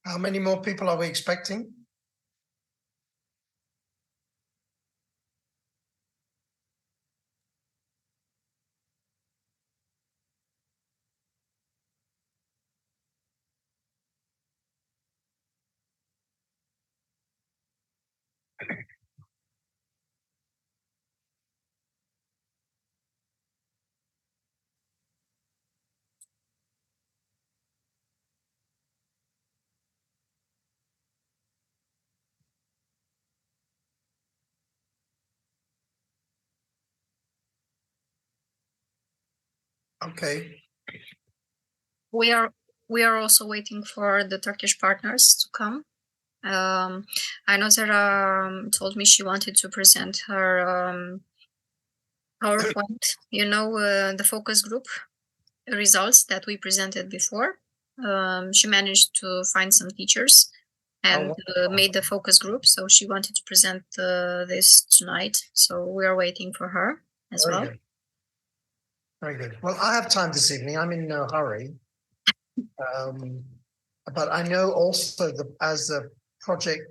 How many more people are we expecting? Okay. We are also waiting for the Turkish partners to come. I know Zara told me she wanted to present her PowerPoint, the focus group results that we presented before. She managed to find some teachers and made the focus group. So she wanted to present this tonight. So we are waiting for her as well. Good. Very good. Well, I have time this evening. I'm in no hurry. But I know also as the project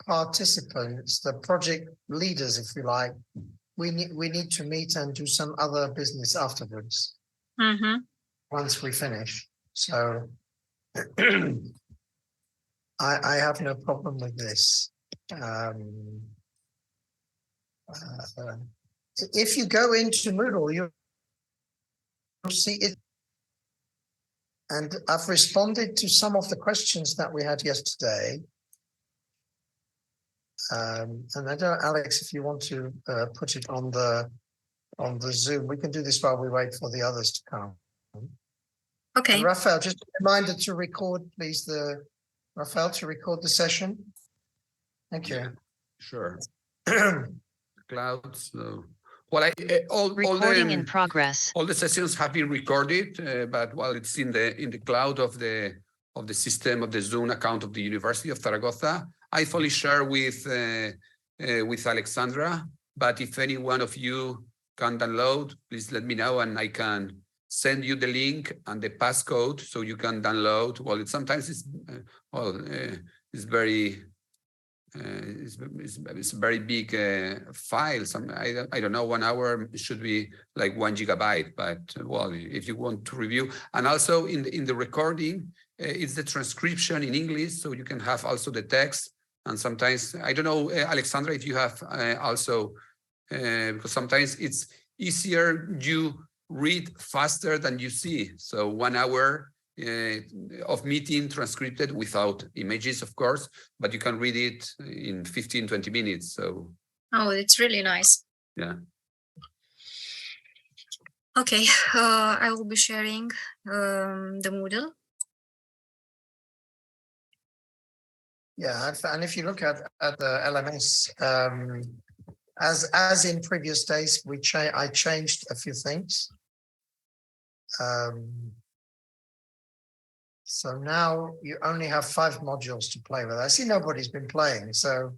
participants, the project leaders, if you like, we need to meet and do some other business afterwards. Once we finish. So I have no problem with this. If you go into Moodle, you'll see it. And I've responded to some of the questions that we had yesterday. And I don't know, Alex, if you want to put it on the Zoom, we can do this while we wait for the others to come. Okay. And Raphael, just a reminder to record, please, Raphael, to record the session. Thank you. Sure. Clouds. Well, recording in progress. All the sessions have been recorded, but while it's in the cloud of the system of the Zoom account of the University of Zaragoza, I fully share with Alexandra. But if any one of you can download, please let me know, and I can send you the link and the passcode so you can download. Well, it's very. It's a very big file. I don't know, 1 hour should be like 1 gigabyte. But well, if you want to review, and also in the recording, it's the transcription in English, so you can have also the text. And sometimes I don't know, Alexandra, if you have also because sometimes it's easier you read faster than you see. So 1 hour. Of meeting transcribed without images, of course, but you can read it in 15-20 minutes. So it's really nice. Yeah. Okay, I will be sharing the Moodle. Yeah, and if you look at the LMS, as in previous days, I changed a few things. So now you only have 5 modules to play with. I see nobody's been playing, so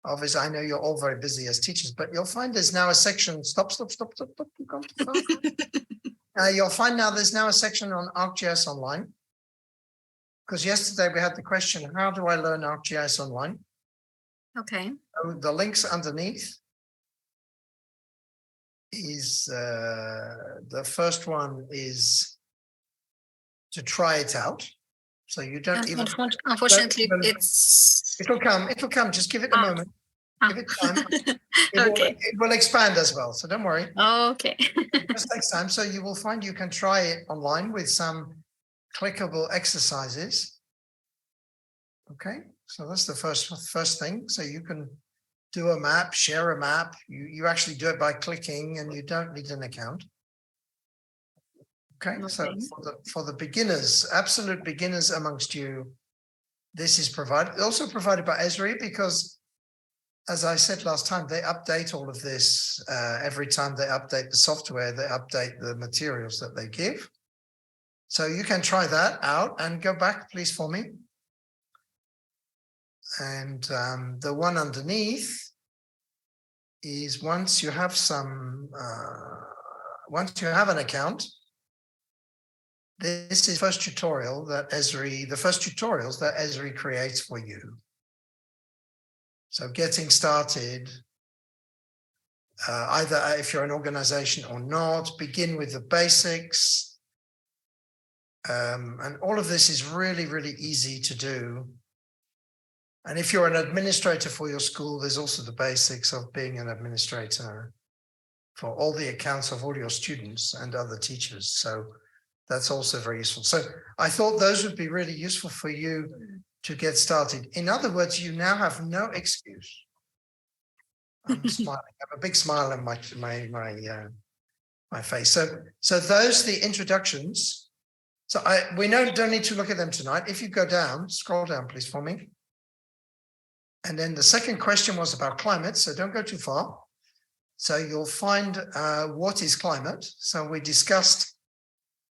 obviously I know you're all very busy as teachers, but you'll find there's now a section, stop. You'll find now there's now a section on ArcGIS Online, because yesterday we had the question, how do I learn ArcGIS Online? Okay. So the links underneath is, the first one is to try it out. So you don't even. Unfortunately, it'll come. Just give it a moment. Give it time. It will expand as well. So don't worry. Oh, okay. It just takes time. So you will find you can try it online with some clickable exercises. Okay. So that's the first thing. So you can do a map, share a map. You actually do it by clicking, and you don't need an account. Okay, so for the beginners, absolute beginners amongst you, this is provided. Also provided by Esri, because as I said last time, they update all of this every time they update the software, they update the materials that they give. So you can try that out and go back, please, for me. And the one underneath is once you have an account, this is the first tutorial that Esri creates for you. So getting started, either if you're an organization or not, begin with the basics. And all of this is really, really easy to do. And if you're an administrator for your school, there's also the basics of being an administrator for all the accounts of all your students and other teachers. So that's also very useful. So I thought those would be really useful for you to get started. In other words, you now have no excuse. I'm smiling. I have a big smile on my face. So those are the introductions. So we don't need to look at them tonight. If you go down, scroll down, please, for me. And then the second question was about climate. So don't go too far. So you'll find what is climate. So we discussed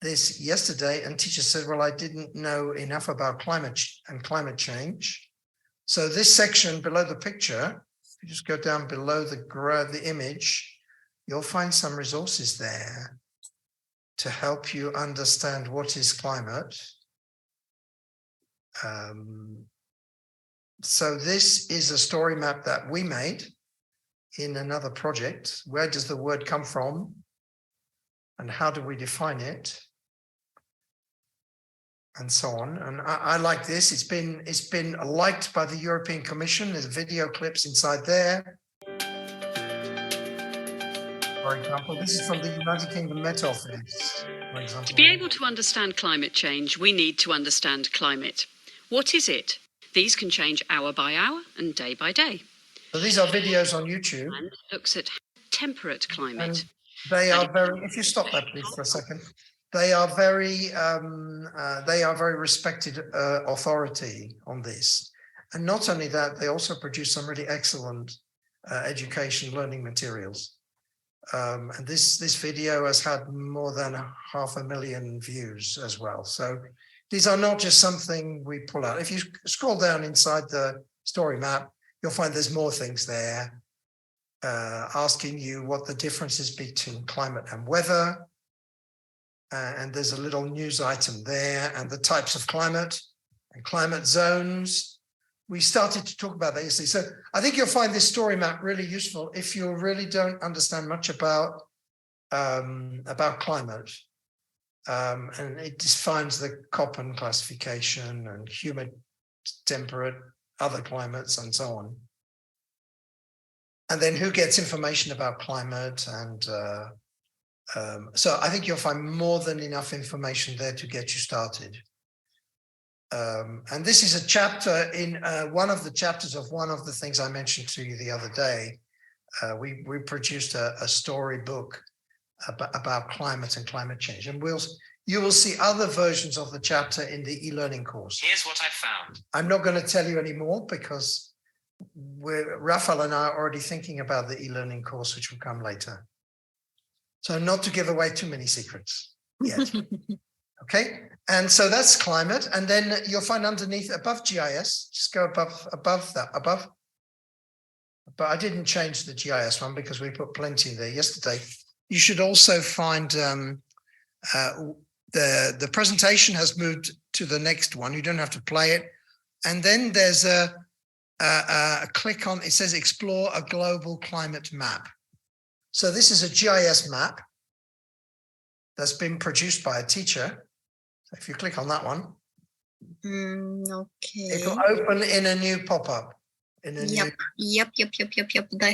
this yesterday, and teacher said, well, I didn't know enough about climate and climate change. So this section below the picture, if you just go down below the image, you'll find some resources there to help you understand what is climate. So this is a story map that we made in another project. Where does the word come from? And how do we define it? And so on. And I like this. It's been liked by the European Commission. There's video clips inside there. For example, this is from the United Kingdom Met Office, for example. To be able to understand climate change, we need to understand climate. What is it? These can change hour by hour and day by day. So these are videos on YouTube. And looks at temperate climate. And they are very, if you stop that please for a second, they are very respected authority on this. And not only that, they also produce some really excellent education learning materials. And this video has had more than 500,000 views as well. So these are not just something we pull out. If you scroll down inside the story map, you'll find there's more things there, asking you what the difference is between climate and weather. And there's a little news item there, and the types of climate and climate zones. We started to talk about that yesterday. So I think you'll find this story map really useful if you really don't understand much about climate. And it defines the Köppen classification and humid, temperate, other climates, and so on. And then who gets information about climate. And so I think you'll find more than enough information there to get you started. And this is a chapter in one of the chapters of one of the things I mentioned to you the other day. We produced a story book about climate and climate change. And you will see other versions of the chapter in the e-learning course. Here's what I found. I'm not going to tell you anymore because Rafael and I are already thinking about the e-learning course, which will come later. So not to give away too many secrets yet. Okay, and so that's climate. And then you'll find underneath, above GIS, just go above that. But I didn't change the GIS one because we put plenty there yesterday. You should also find the presentation has moved to the next one. You don't have to play it. And then there's a click on, it says explore a global climate map. So this is a GIS map that's been produced by a teacher. If you click on that one, okay. It'll open in a new pop-up. Yep. I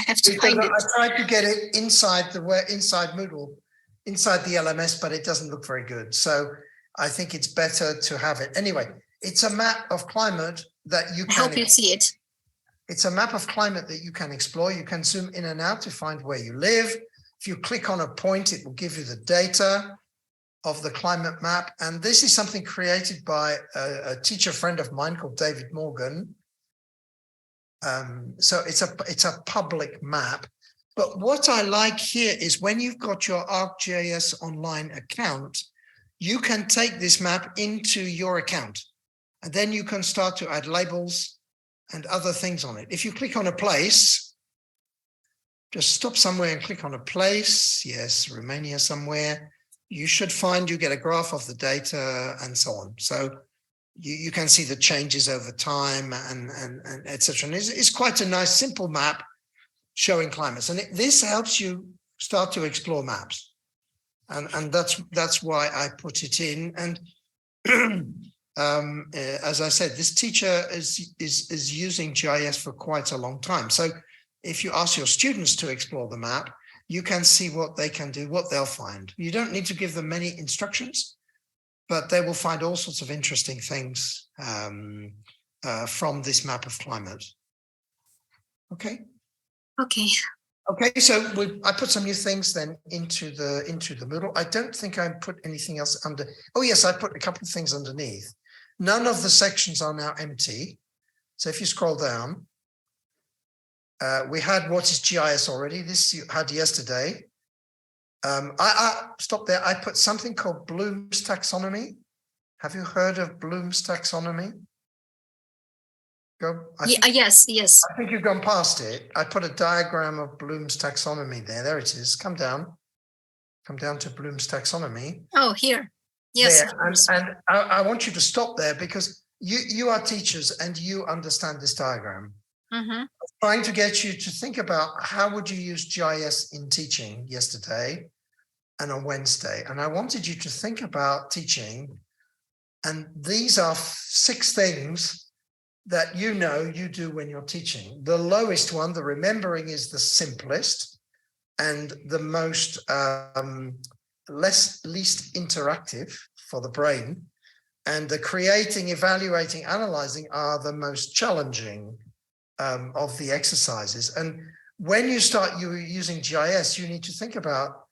have to find it. I tried to get it inside Moodle, inside the LMS, but it doesn't look very good. So I think it's better to have it. Anyway, it's a map of climate that you can help you see it. It's a map of climate that you can explore. You can zoom in and out to find where you live. If you click on a point, it will give you the data of the climate map. And this is something created by a teacher friend of mine called David Morgan. So it's a public map. But what I like here is when you've got your ArcGIS online account, you can take this map into your account, and then you can start to add labels and other things on it. If you click on a place, just stop somewhere and click on a place. Yes, Romania somewhere. You should find you get a graph of the data and so on. So you can see the changes over time and etc. And it's quite a nice, simple map showing climates. And this helps you start to explore maps. And that's why I put it in. And as I said, this teacher is using GIS for quite a long time. So if you ask your students to explore the map, you can see what they can do, what they'll find. You don't need to give them many instructions, but they will find all sorts of interesting things from this map of climate. Okay. Okay. Okay, so I put some new things then into the Moodle. I don't think I put anything else under. Oh yes, I put a couple of things underneath. None of the sections are now empty. So if you scroll down, we had what is GIS already. This you had yesterday. I stopped there. I put something called Bloom's taxonomy. Have you heard of Bloom's taxonomy? Yes. I think you've gone past it. I put a diagram of Bloom's taxonomy there. There it is. Come down to Bloom's taxonomy. Oh, here. Yes. There. And I want you to stop there because you are teachers and you understand this diagram. Mm-hmm. I'm trying to get you to think about how would you use GIS in teaching yesterday and on Wednesday. And I wanted you to think about teaching. And these are 6 things that you do when you're teaching. The lowest one, the remembering, is the simplest and the most least interactive for the brain. And the creating, evaluating, analyzing are the most challenging of the exercises. And when you start using GIS, you need to think about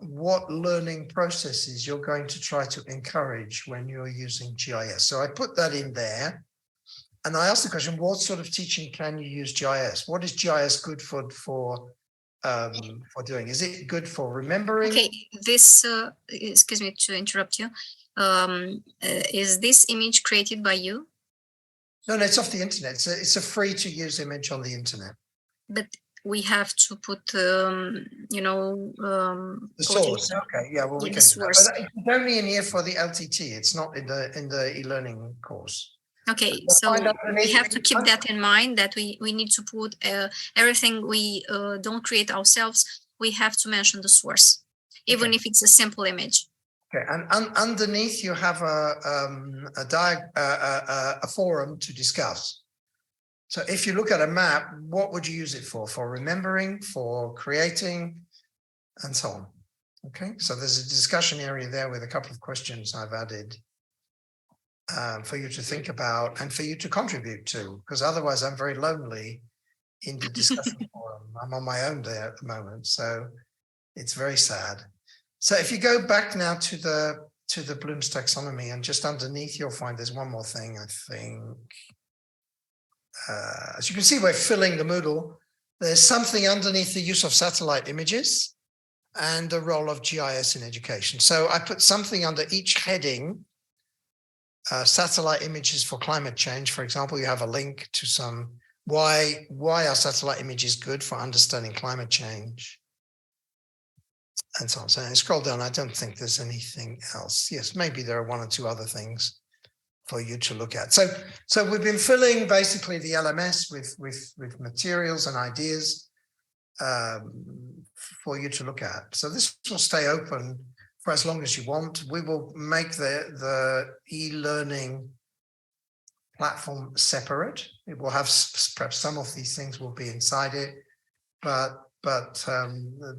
what learning processes you're going to try to encourage when you're using GIS. So I put that in there. And I asked the question, what sort of teaching can you use GIS? What is GIS good for doing? Is it good for remembering? Okay, this, excuse me to interrupt you. Is this image created by you? No, it's off the internet. It's a free to use image on the internet. But we have to put, The source. Okay, yeah, well, we can do that. But it's only in here for the LTT. It's not in the e-learning course. Okay, so we have to keep that in mind, that we need to put everything we don't create ourselves. We have to mention the source, even if it's a simple image. Okay, and underneath you have a forum to discuss. So if you look at a map, what would you use it for? For remembering, for creating, and so on. Okay, so there's a discussion area there with a couple of questions I've added for you to think about and for you to contribute to, because otherwise I'm very lonely in the discussion forum. I'm on my own there at the moment, so it's very sad. So if you go back now to the Bloom's taxonomy, and just underneath you'll find there's one more thing, I think. As you can see, we're filling the Moodle. There's something underneath the use of satellite images and the role of GIS in education. So I put something under each heading. Satellite images for climate change, for example, you have a link to some why are satellite images good for understanding climate change, and so on. So I scroll down. I don't think there's anything else. Yes, maybe there are 1 or 2 other things for you to look at. So we've been filling basically the LMS with materials and ideas for you to look at. So this will stay open for as long as you want. We will make the e-learning platform separate. It will have perhaps some of these things will be inside it, but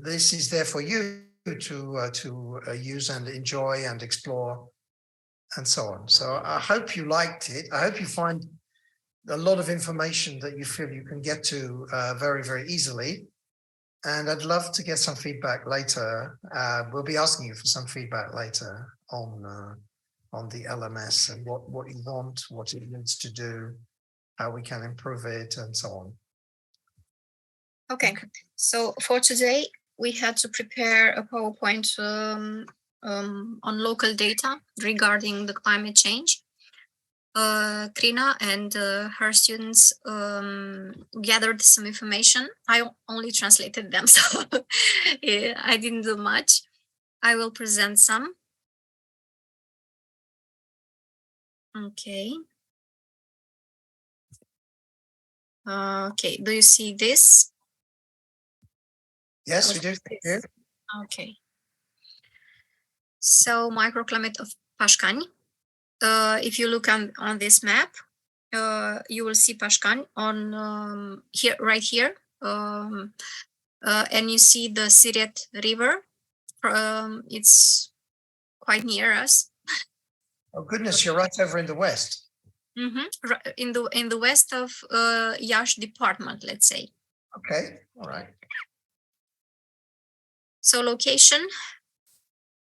this is there for you to use and enjoy and explore and so on. So I hope you liked it. I hope you find a lot of information that you feel you can get to very, very easily. And I'd love to get some feedback later. We'll be asking you for some feedback later on the LMS and what you want, what it needs to do, how we can improve it and so on. Okay, so for today, we had to prepare a PowerPoint on local data regarding the climate change. Krina and her students gathered some information. I only translated them, so I didn't do much. I will present some. Okay. Okay, do you see this? Yes, we do. Thank you. Okay. So microclimate of Pașcani. If you look on this map, you will see Pașcani on here, right here, and you see the Siret River. It's quite near us. Oh goodness, you're right over in the west. In the west of Iași department, let's say. Okay, all right. So location,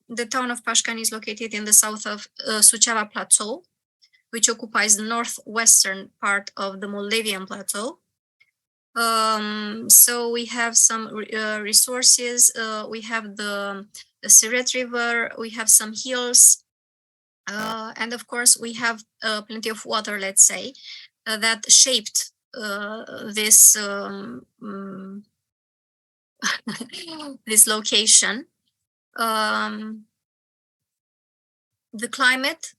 the town of Pașcani is located in the south of Suceava Plateau, which occupies the northwestern part of the Moldavian Plateau. So we have some resources. We have the Siret River, we have some hills, and of course we have plenty of water, let's say, that shaped this this location. The climate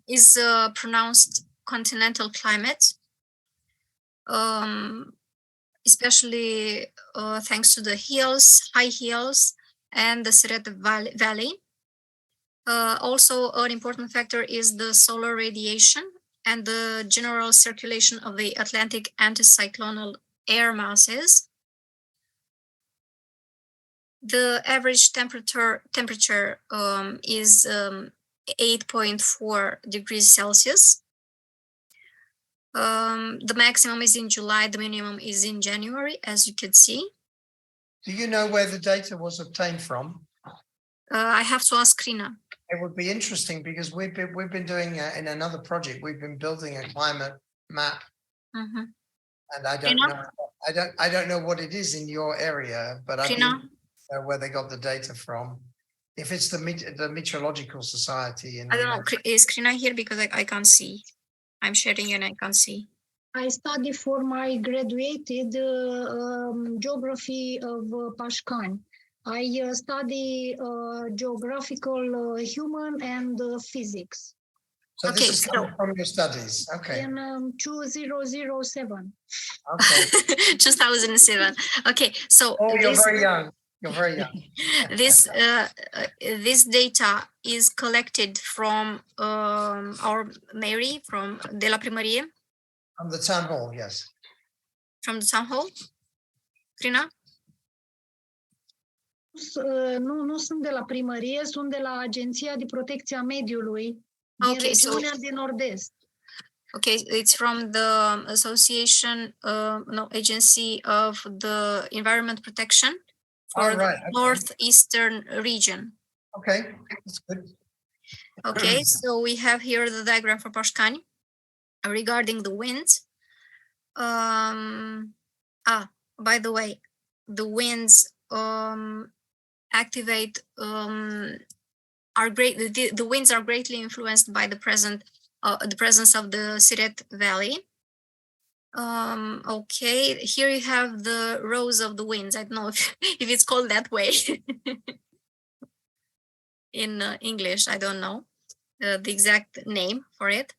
is pronounced continental climate, especially thanks to the hills, high hills, and the Siret Valley. Also, an important factor is the solar radiation and the general circulation of the Atlantic anticyclonal air masses. The average temperature is 8.4 degrees Celsius. The maximum is in July, the minimum is in January, as you can see. Do you know where the data was obtained from? I have to ask Krina. It would be interesting because we've been doing in another project. We've been building a climate map, and I don't know. I don't know what it is in your area, but I don't know where they got the data from. If it's the meteorological society, I don't know. Is Krina here because I can't see? I'm sharing and I can't see. I studied for my graduated geography of Pașcani. I study geographical human and physics. So this is coming from your studies. Okay. In 2007. Okay. 2007. Okay. So you're very young. You're very young. This data is collected from our mairie, from de la primărie. From the town hall, yes. From the town hall, Krina? Nu sunt de la primărie, sunt de la Agenția de Protecție a Mediului din regiunea de Nord-Est. Okay, it's from the association, agency of the environment protection for the northeastern region. Okay, that's good. Okay, so we have here the diagram for Pașcani regarding the winds. By the way, the winds activate are great. The winds are greatly influenced by the presence of the Siret Valley. Okay, here you have the rows of the winds. I don't know if it's called that way in English. I don't know the exact name for it.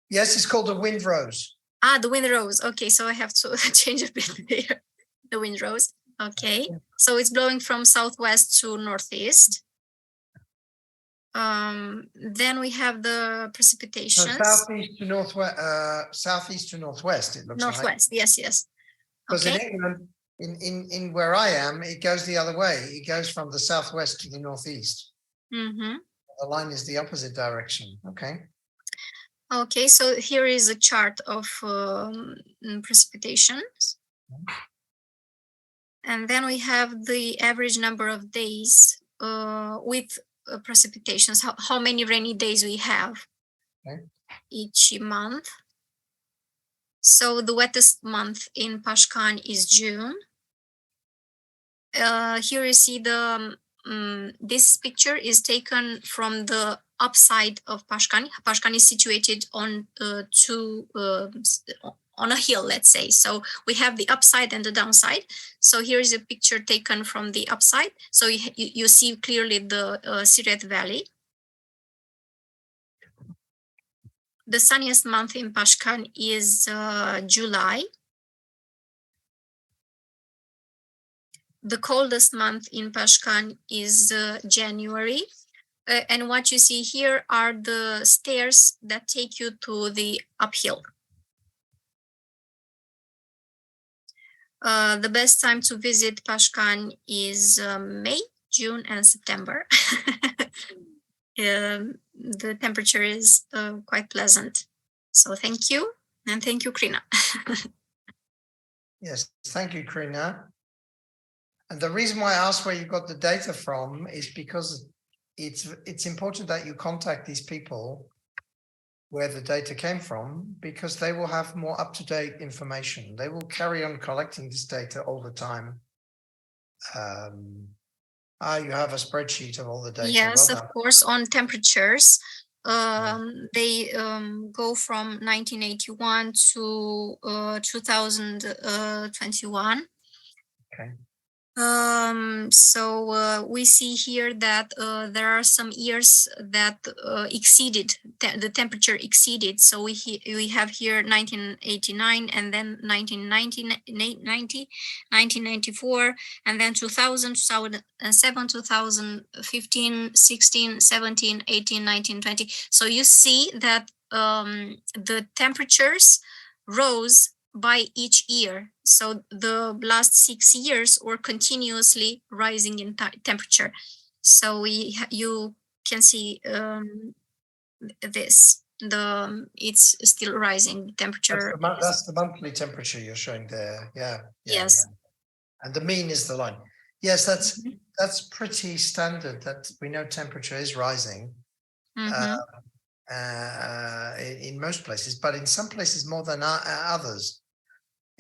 Yes, it's called the wind rows. The wind rows. Okay, so I have to change a bit there. The wind rows. Okay, so it's blowing from southwest to northeast. Then we have the precipitations. So southeast to northwest. Southeast to northwest. It looks northwest. like. Yes. Because in England, in where I am, it goes the other way. It goes from the southwest to the northeast. The line is the opposite direction. Okay. Okay, so here is a chart of precipitations. And then we have the average number of days with precipitations, how many rainy days we have each month. So the wettest month in Pașcani is June. Here you see the this picture is taken from the upside of Pașcani. Pașcani is situated on on a hill, let's say. So we have the upside and the downside. So here is a picture taken from the upside. So you see clearly the Siret Valley. The sunniest month in Pașcani is July. The coldest month in Pașcani is January. And what you see here are the stairs that take you to the uphill. The best time to visit Pașcani is May, June, and September. The temperature is quite pleasant. So thank you. And thank you, Crina. Yes, thank you, Crina. And the reason why I asked where you got the data from is because it's important that you contact these people where the data came from, because they will have more up-to-date information. They will carry on collecting this data all the time. You have a spreadsheet of all the data. Yes, well of course, on temperatures. They go from 1981 to 2021. Okay. So we see here that there are some years that exceeded, the temperature exceeded. So we have here 1989, and then 1990, 1994, and then 2000, 2007, 2015, 16, 17, 18, 19, 20. So you see that the temperatures rose by each year. So the last 6 years were continuously rising in temperature. So you can see this. It's still rising temperature. That's the monthly temperature you're showing there. Yeah. Yes. Yeah. And the mean is the line. Yes, that's pretty standard, that we know temperature is rising. In most places, but in some places more than others.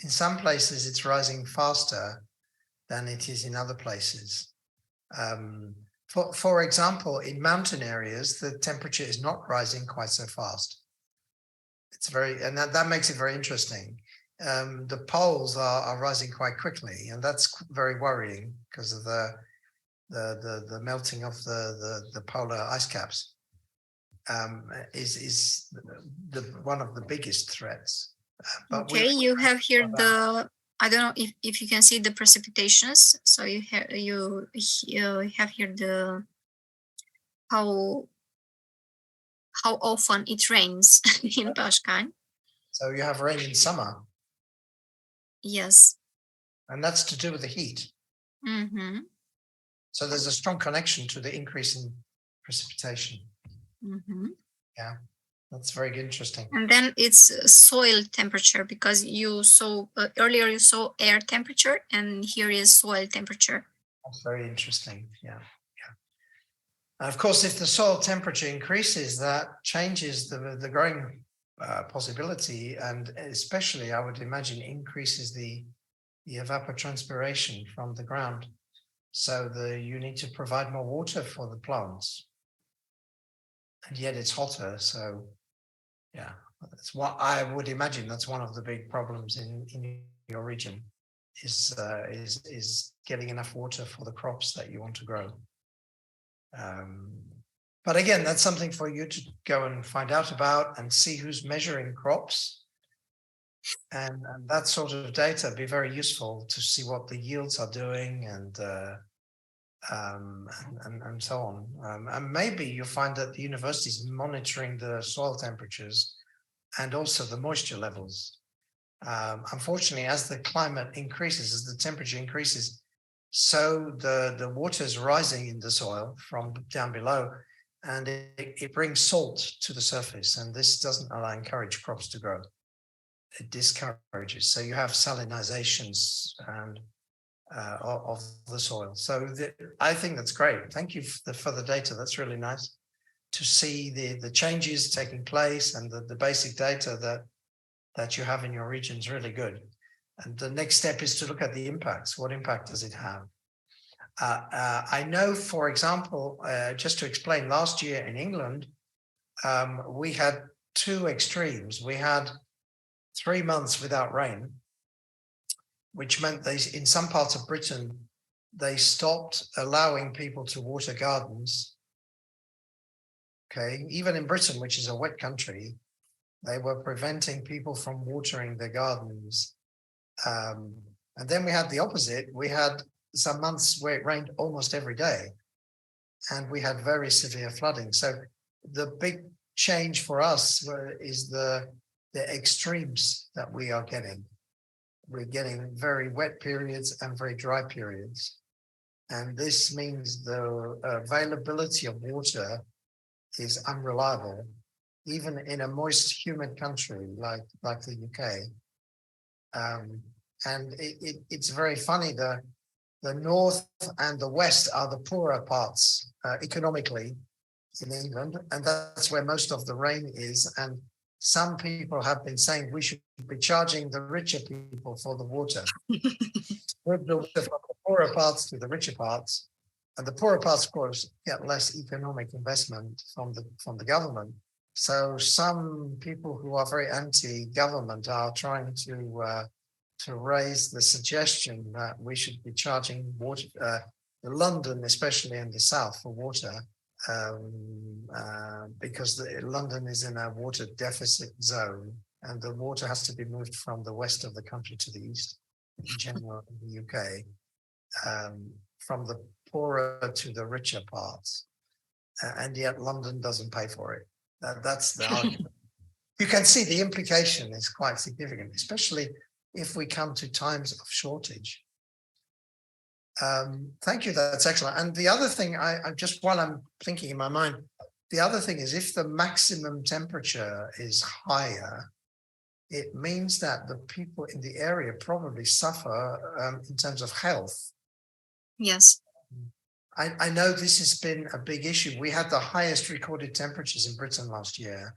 In some places, it's rising faster than it is in other places. For example, in mountain areas, the temperature is not rising quite so fast. It's and that makes it very interesting. The poles are rising quite quickly, and that's very worrying because of the melting of the polar ice caps. Is one of the biggest threats. Okay, you have here I don't know if you can see the precipitations. So you have here the how often it rains in Pașcani. So you have rain in summer. Yes. And that's to do with the heat. So there's a strong connection to the increase in precipitation. Yeah. That's very interesting. And then it's soil temperature, because you saw earlier you saw air temperature, and here is soil temperature. That's very interesting. Yeah. And of course, if the soil temperature increases, that changes the growing possibility, and especially, I would imagine, increases the evapotranspiration from the ground. So you need to provide more water for the plants, and yet it's hotter. So. Yeah, that's what I would imagine. That's one of the big problems in your region, is getting enough water for the crops that you want to grow. But again, that's something for you to go and find out about and see who's measuring crops, and that sort of data be very useful to see what the yields are doing and so on. And maybe you'll find that the university is monitoring the soil temperatures and also the moisture levels. Unfortunately, as the climate increases, as the temperature increases, so the water is rising in the soil from down below, and it brings salt to the surface, and this doesn't encourage crops to grow. It discourages. So you have salinizations, and of the soil. So I think that's great. Thank you for the data. That's really nice to see the changes taking place, and the basic data that you have in your region is really good. And the next step is to look at the impacts. What impact does it have? I know, for example, just to explain, last year in England, we had two extremes. We had 3 months without rain, which meant in some parts of Britain, they stopped allowing people to water gardens. Okay, even in Britain, which is a wet country, they were preventing people from watering their gardens. And then we had the opposite. We had some months where it rained almost every day, and we had very severe flooding. So the big change for us is the extremes that we are getting. We're getting very wet periods and very dry periods. And this means the availability of water is unreliable, even in a moist, humid country like the UK. And it's very funny, the north and the west are the poorer parts economically in England, and that's where most of the rain is. And some people have been saying we should be charging the richer people for the water. Move the water from the poorer parts to the richer parts, and the poorer parts, of course, get less economic investment from the government. So some people who are very anti-government are trying to raise the suggestion that we should be charging water, London, especially in the south, for water, because London is in a water deficit zone, and the water has to be moved from the west of the country to the east, in general in the UK, from the poorer to the richer parts, and yet London doesn't pay for it. That's the argument. You can see the implication is quite significant, especially if we come to times of shortage. Thank you, that's excellent. And the other thing, I just, while I'm thinking in my mind, the other thing is if the maximum temperature is higher, it means that the people in the area probably suffer in terms of health. Yes. I know this has been a big issue. We had the highest recorded temperatures in Britain last year,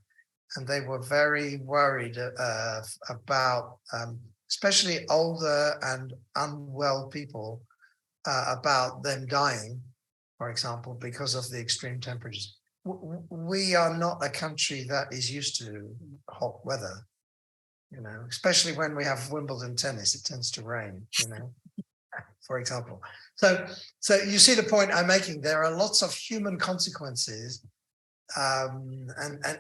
and they were very worried about, especially older and unwell people, about them dying, for example, because of the extreme temperatures. We are not a country that is used to hot weather, you know, especially when we have Wimbledon tennis, it tends to rain, you know, for example. So you see the point I'm making. There are lots of human consequences, and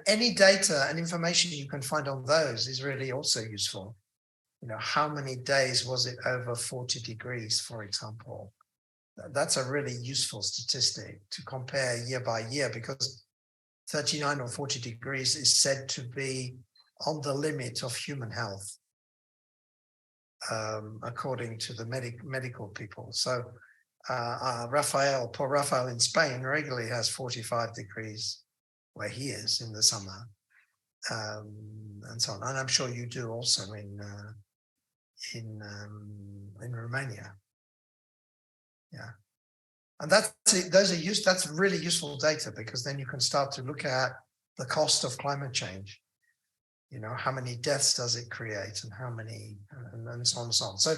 any data and information you can find on those is really also useful. You know, how many days was it over 40 degrees, for example? That's a really useful statistic to compare year by year, because 39 or 40 degrees is said to be on the limit of human health, according to the medical people. So poor Rafael in Spain regularly has 45 degrees where he is in the summer, and so on. And I'm sure you do also in Romania. Yeah, and that's really useful data, because then you can start to look at the cost of climate change. You know, how many deaths does it create, and how many, and so on and so on. So,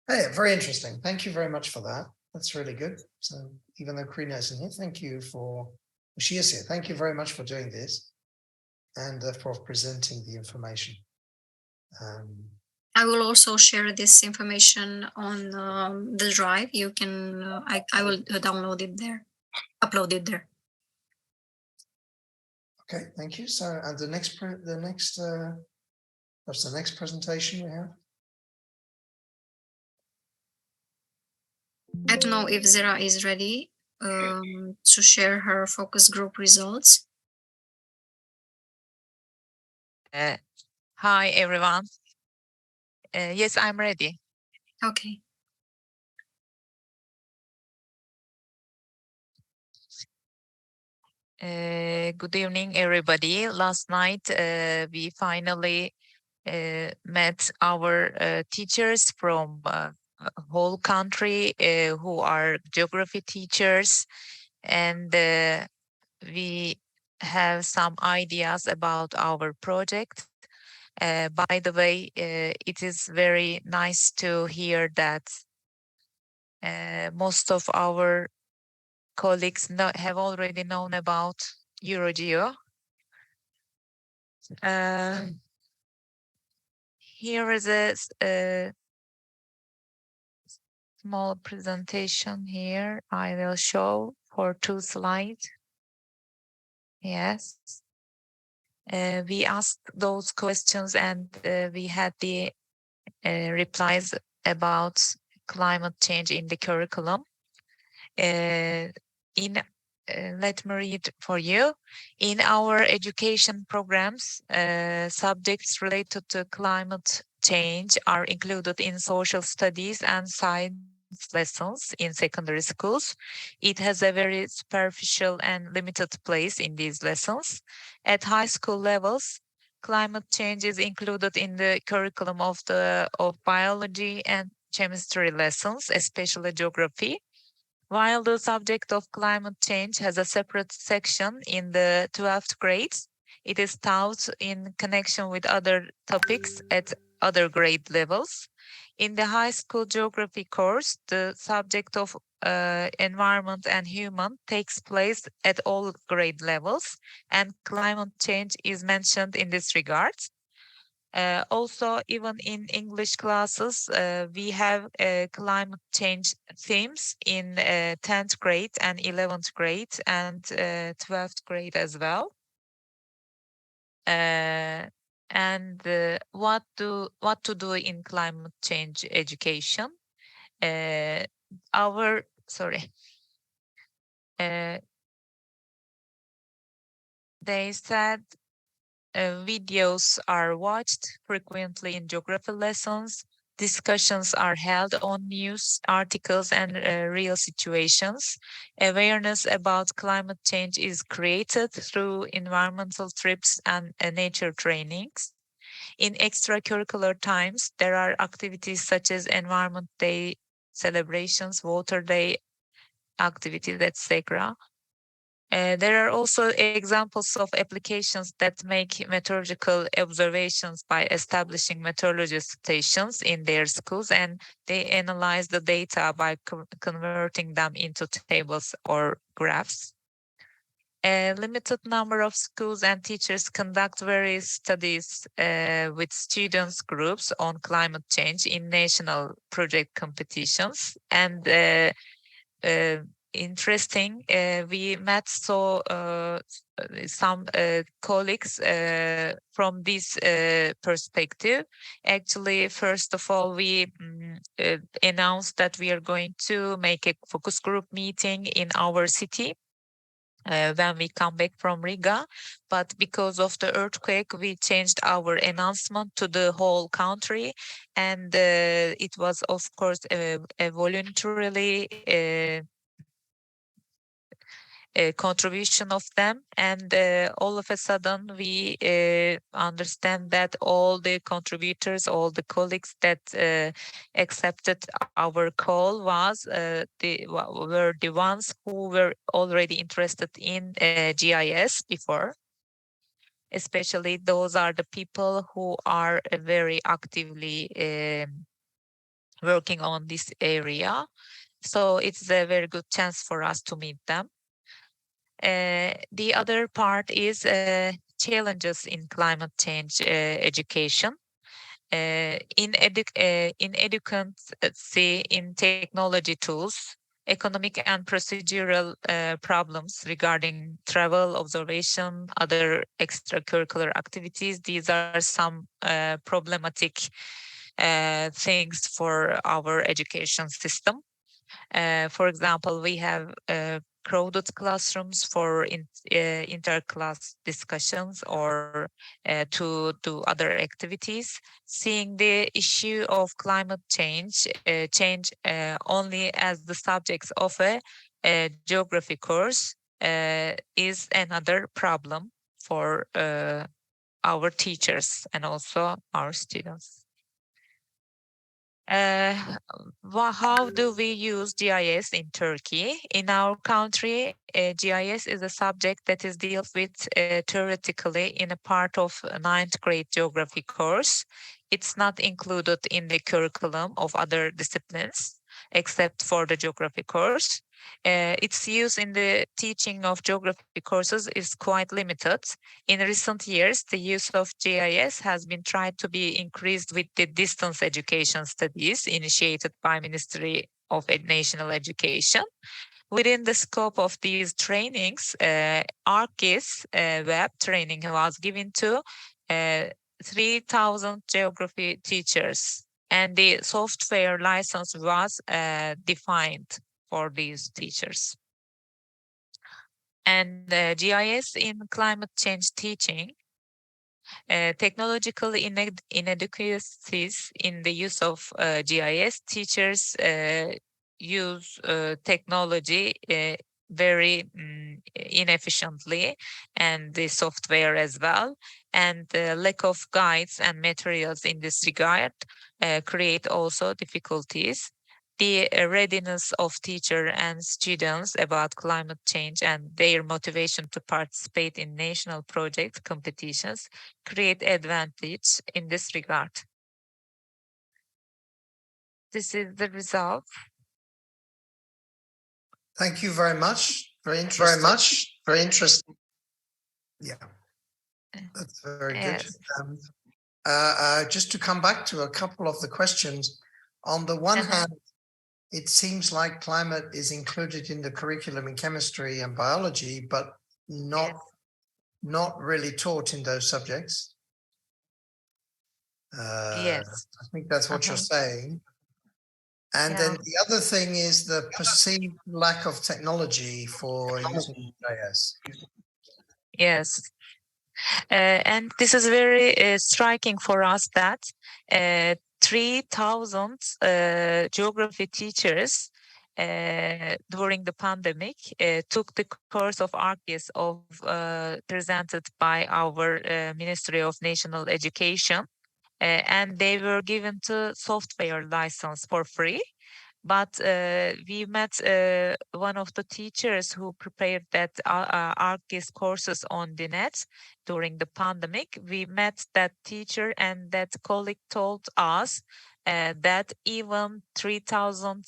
hey, very interesting. Thank you very much for that. That's really good. So, even though Karina isn't here, thank you she is here. Thank you very much for doing this, and for presenting the information. I will also share this information on the drive. You can, I will download it there, upload it there. Okay, thank you. So, and what's the next presentation we have? I don't know if Zara is ready to share her focus group results. Hi, everyone. Yes, I'm ready. Okay. Good evening, everybody. Last night, we finally met our teachers from whole country who are geography teachers, and we have some ideas about our project. By the way, it is very nice to hear that most of our colleagues have already known about Eurogeo. Here is a small presentation here. I will show for 2 slides. Yes. We asked those questions and we had the replies about climate change in the curriculum. Let me read for you. In our education programs, subjects related to climate change are included in social studies and science lessons in secondary schools. It has a very superficial and limited place in these lessons. At high school levels, climate change is included in the curriculum of biology and chemistry lessons, especially geography. While the subject of climate change has a separate section in the 12th grades, it is taught in connection with other topics at other grade levels. In the high school geography course, the subject of environment and human takes place at all grade levels, and climate change is mentioned in this regard. Also, even in English classes, we have climate change themes in 10th grade and 11th grade and 12th grade as well. And what to do in climate change education? They said videos are watched frequently in geography lessons. Discussions are held on news articles and real situations. Awareness about climate change is created through environmental trips and nature trainings. In extracurricular times, there are activities such as Environment Day celebrations, Water Day activities, etc. There are also examples of applications that make meteorological observations by establishing meteorology stations in their schools, and they analyze the data by converting them into tables or graphs. A limited number of schools and teachers conduct various studies with students groups on climate change in national project competitions, and interesting. We met some colleagues from this perspective. Actually, first of all, we announced that we are going to make a focus group meeting in our city when we come back from Riga. But because of the earthquake, we changed our announcement to the whole country. And it was, of course, a voluntarily contribution of them, and all of a sudden we understand that all the contributors, all the colleagues that accepted our call were the ones who were already interested in GIS before. Especially those are the people who are very actively working on this area. So it's a very good chance for us to meet them. The other part is challenges in climate change education. In educancy, in technology tools, economic and procedural problems regarding travel, observation, other extracurricular activities. These are some problematic things for our education system. For example, we have crowded classrooms for inter-class discussions or to do other activities. Seeing the issue of climate change only as the subjects of a geography course is another problem for our teachers and also our students. How do we use GIS in Turkey? In our country, GIS is a subject that is dealt with theoretically in a part of a 9th grade geography course. It's not included in the curriculum of other disciplines, except for the geography course. Its use in the teaching of geography courses is quite limited. In recent years, the use of GIS has been tried to be increased with the distance education studies initiated by Ministry of National Education. Within the scope of these trainings, ArcGIS web training was given to 3,000 geography teachers, and the software license was defined for these teachers. And GIS in climate change teaching, technological inadequacies in the use of GIS. Teachers use technology very inefficiently, and the software as well. And the lack of guides and materials in this regard create also difficulties. The readiness of teachers and students about climate change and their motivation to participate in national project competitions create advantage in this regard. This is the result. Thank you very much. Very interesting. Very interesting. Yeah, that's very good. Just to come back to a couple of the questions. On the one hand, it seems like climate is included in the curriculum in chemistry and biology, but not really taught in those subjects. Yes. I think that's what you're saying. And then the other thing is the perceived lack of technology for using GIS. Yes. And this is very striking for us that 3,000 geography teachers during the pandemic took the course of ArcGIS presented by our Ministry of National Education, and they were given the software license for free. But we met one of the teachers who prepared that ArcGIS courses on the net during the pandemic. We met that teacher, and that colleague told us that even 3,000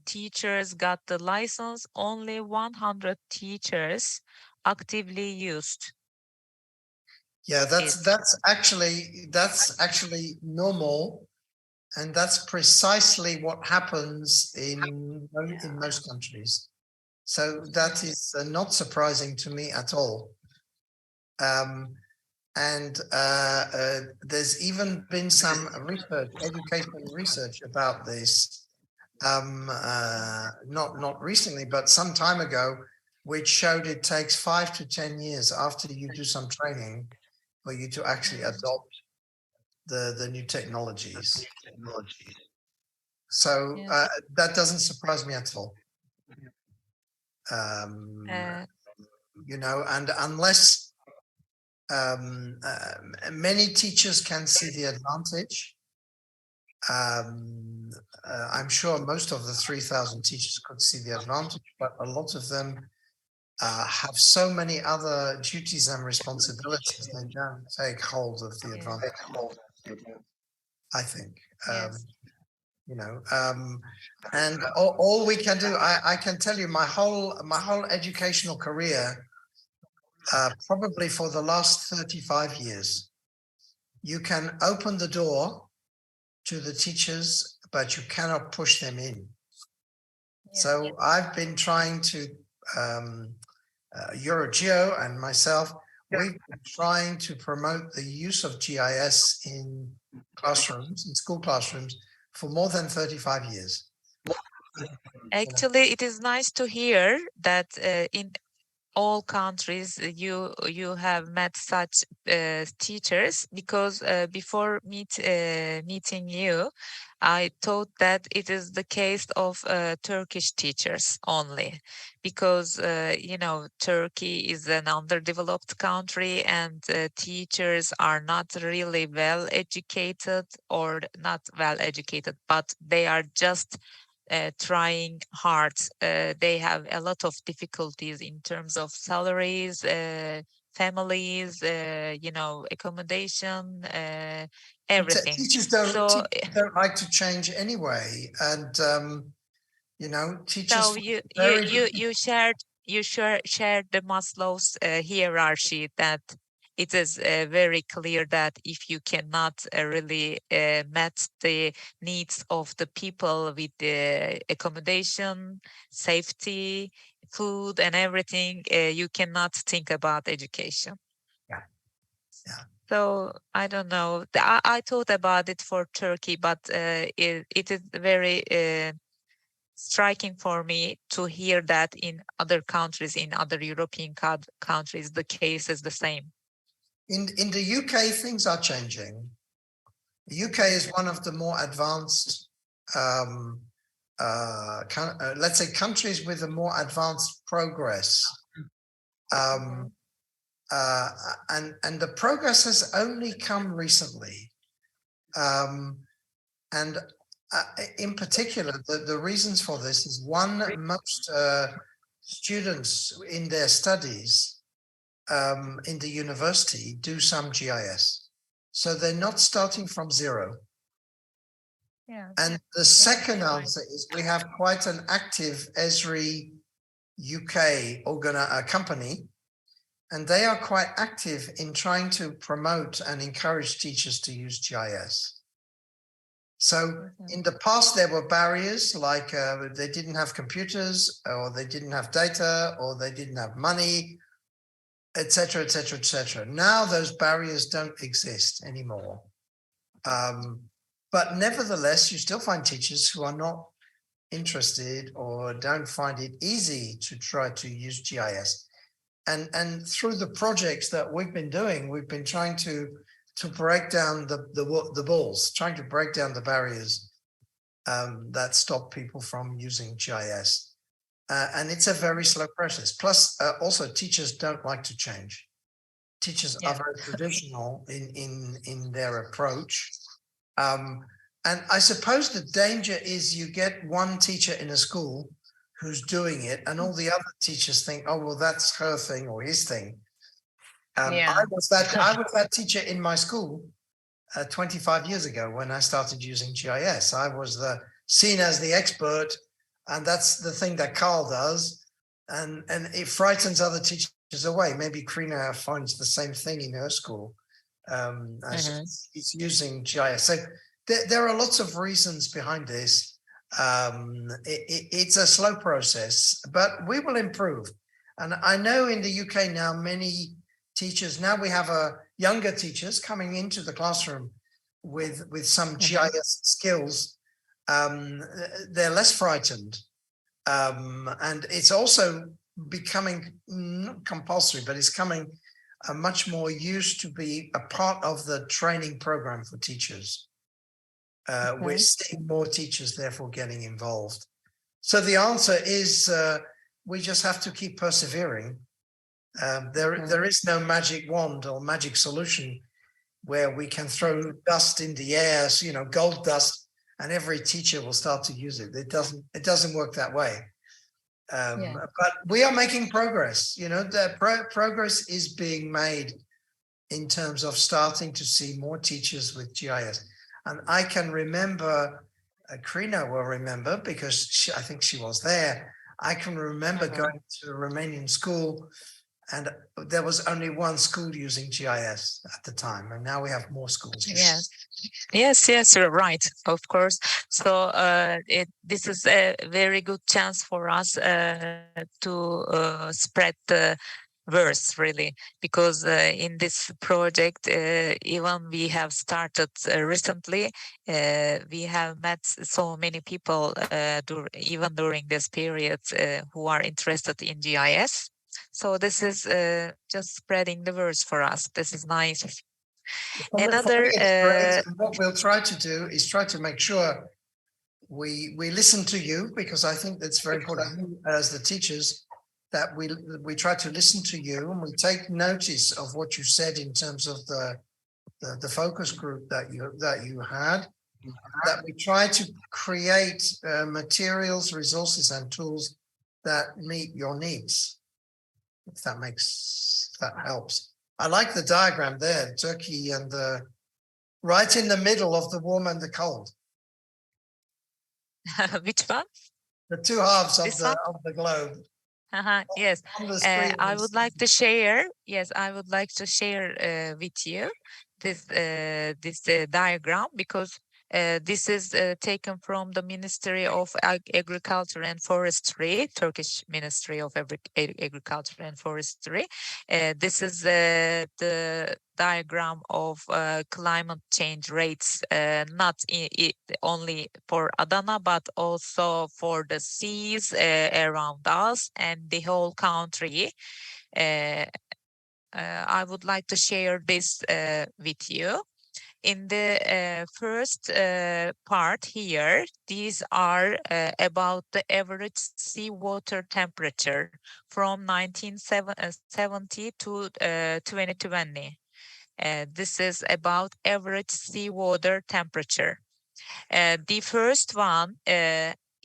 teachers got the license, only 100 teachers actively used. Yeah, that's actually normal. And that's precisely what happens in most countries. So that is not surprising to me at all. And there's even been some research, education research about this, not recently, but some time ago, which showed it takes 5 to 10 years after you do some training for you to actually adopt the new technologies. So that doesn't surprise me at all. You know, and unless many teachers can see the advantage, I'm sure most of the 3,000 teachers could see the advantage, but a lot of them have so many other duties and responsibilities, they don't take hold of the advantage. I think. You know, and all we can do, I can tell you my whole educational career, probably for the last 35 years, you can open the door to the teachers, but you cannot push them in. So I've been trying to, Eurogeo and myself, we've been trying to promote the use of GIS in classrooms, in school classrooms, for more than 35 years. Actually, it is nice to hear that all countries you have met such teachers, because before meeting you, I thought that it is the case of Turkish teachers only, because Turkey is an underdeveloped country, and teachers are not really well educated, or not well educated, but they are just trying hard. They have a lot of difficulties in terms of salaries, families, accommodation, everything. Teachers So, don't like to change anyway, and teachers. so you shared the Maslow's hierarchy, that it is very clear that if you cannot really met the needs of the people with the accommodation, safety, food, and everything, you cannot think about education. Yeah. Yeah. So I don't know. I thought about it for Turkey, but it is very striking for me to hear that in other countries, in other European countries, the case is the same. In the UK, things are changing. The UK is one of the more advanced, let's say, countries with a more advanced progress. And the progress has only come recently. And in particular, the reasons for this is, one, most students in their studies in the university do some GIS. So they're not starting from zero. Yeah. And the second answer is, we have quite an active Esri UK company, and they are quite active in trying to promote and encourage teachers to use GIS. So in the past, there were barriers, like they didn't have computers, or they didn't have data, or they didn't have money, etc., etc., etc. Now those barriers don't exist anymore. But nevertheless, you still find teachers who are not interested or don't find it easy to try to use GIS. And through the projects that we've been doing, we've been trying to break down the walls, trying to break down the barriers that stop people from using GIS. And it's a very slow process. Plus, also, teachers don't like to change. Teachers are very traditional in their approach. And I suppose the danger is, you get one teacher in a school who's doing it, and all the other teachers think, oh, well, that's her thing or his thing. I was that teacher in my school 25 years ago when I started using GIS. I was seen as the expert, and that's the thing that Carl does, and it frightens other teachers away. Maybe Krina finds the same thing in her school. It's using GIS. So there are lots of reasons behind this. It's a slow process, but we will improve. And I know in the UK now, many teachers, now we have younger teachers coming into the classroom with some GIS skills. They're less frightened. And it's also becoming not compulsory, but it's coming much more used to be a part of the training program for teachers. We're seeing more teachers therefore getting involved. So the answer is, we just have to keep persevering. There is no magic wand or magic solution where we can throw dust in the air, gold dust, and every teacher will start to use it. It doesn't work that way. But we are making progress. The progress is being made in terms of starting to see more teachers with GIS. And I can remember, Krina will remember, because I think she was there. I can remember going to a Romanian school, and there was only one school using GIS at the time, and now we have more schools. Yes, you're right, of course. So this is a very good chance for us to spread the words, really, because in this project, even we have started recently, we have met so many people even during this period who are interested in GIS. So this is just spreading the words for us. This is nice. For me, Another it's great. And what we'll try to do is try to make sure we listen to you, because I think that's very important as the teachers, that we try to listen to you and we take notice of what you said in terms of the focus group that you had, that we try to create materials, resources and tools that meet your needs, if that helps. I like the diagram there, Turkey and right in the middle of the warm and the cold. which one? The two halves This one? of the globe. Yes, On the screen I is- would like to share. Yes, I would like to share with you this diagram, because this is taken from the Ministry of Agriculture and Forestry, Turkish Ministry of Agriculture and Forestry. This is the diagram of climate change rates, not only for Adana, but also for the seas around us and the whole country. I would like to share this with you. In the first part here, these are about the average seawater temperature from 1970 to 2020. This is about average seawater temperature. The first one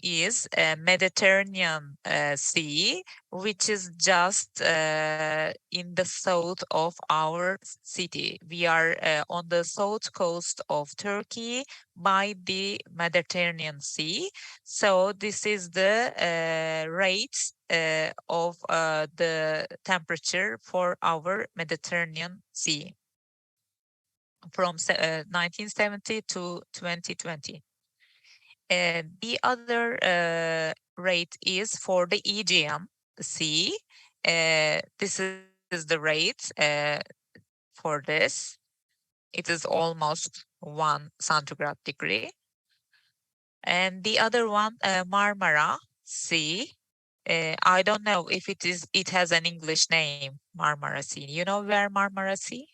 is Mediterranean Sea, which is just in the south of our city. We are on the south coast of Turkey by the Mediterranean Sea. So this is the rates of the temperature for our Mediterranean Sea from 1970 to 2020. The other rate is for the Aegean Sea. This is the rate for this. It is almost 1 centigrade degree. And the other one, Marmara Sea. I don't know if it has an English name, Marmara Sea. You know where Marmara Sea?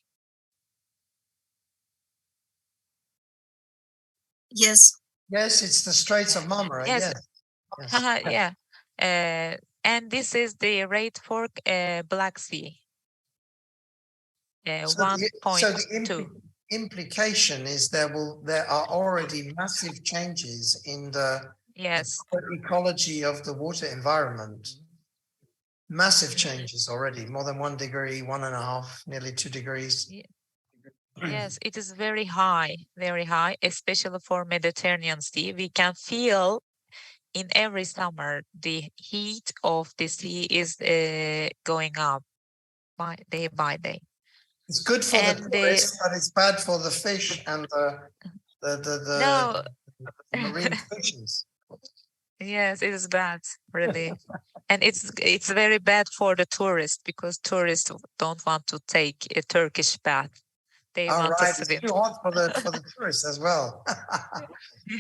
Yes. Yes, it's the Straits of Marmara. Yes. Yes. Yeah. And this is the rate for Black Sea. So the 1.2. implication is there are already massive changes in the Yes. ecology of the water environment. Massive changes already, more than 1 degree, 1.5, nearly 2 degrees. Yes, it is very high, especially for Mediterranean Sea. We can feel in every summer the heat of the sea is going up day by day. It's good for the tourists, but it's bad for the fish and the marine species. Yes, it is bad, really. And it's very bad for the tourists, because tourists don't want to take a Turkish bath. They want to swim. It's too hot for the tourists as well.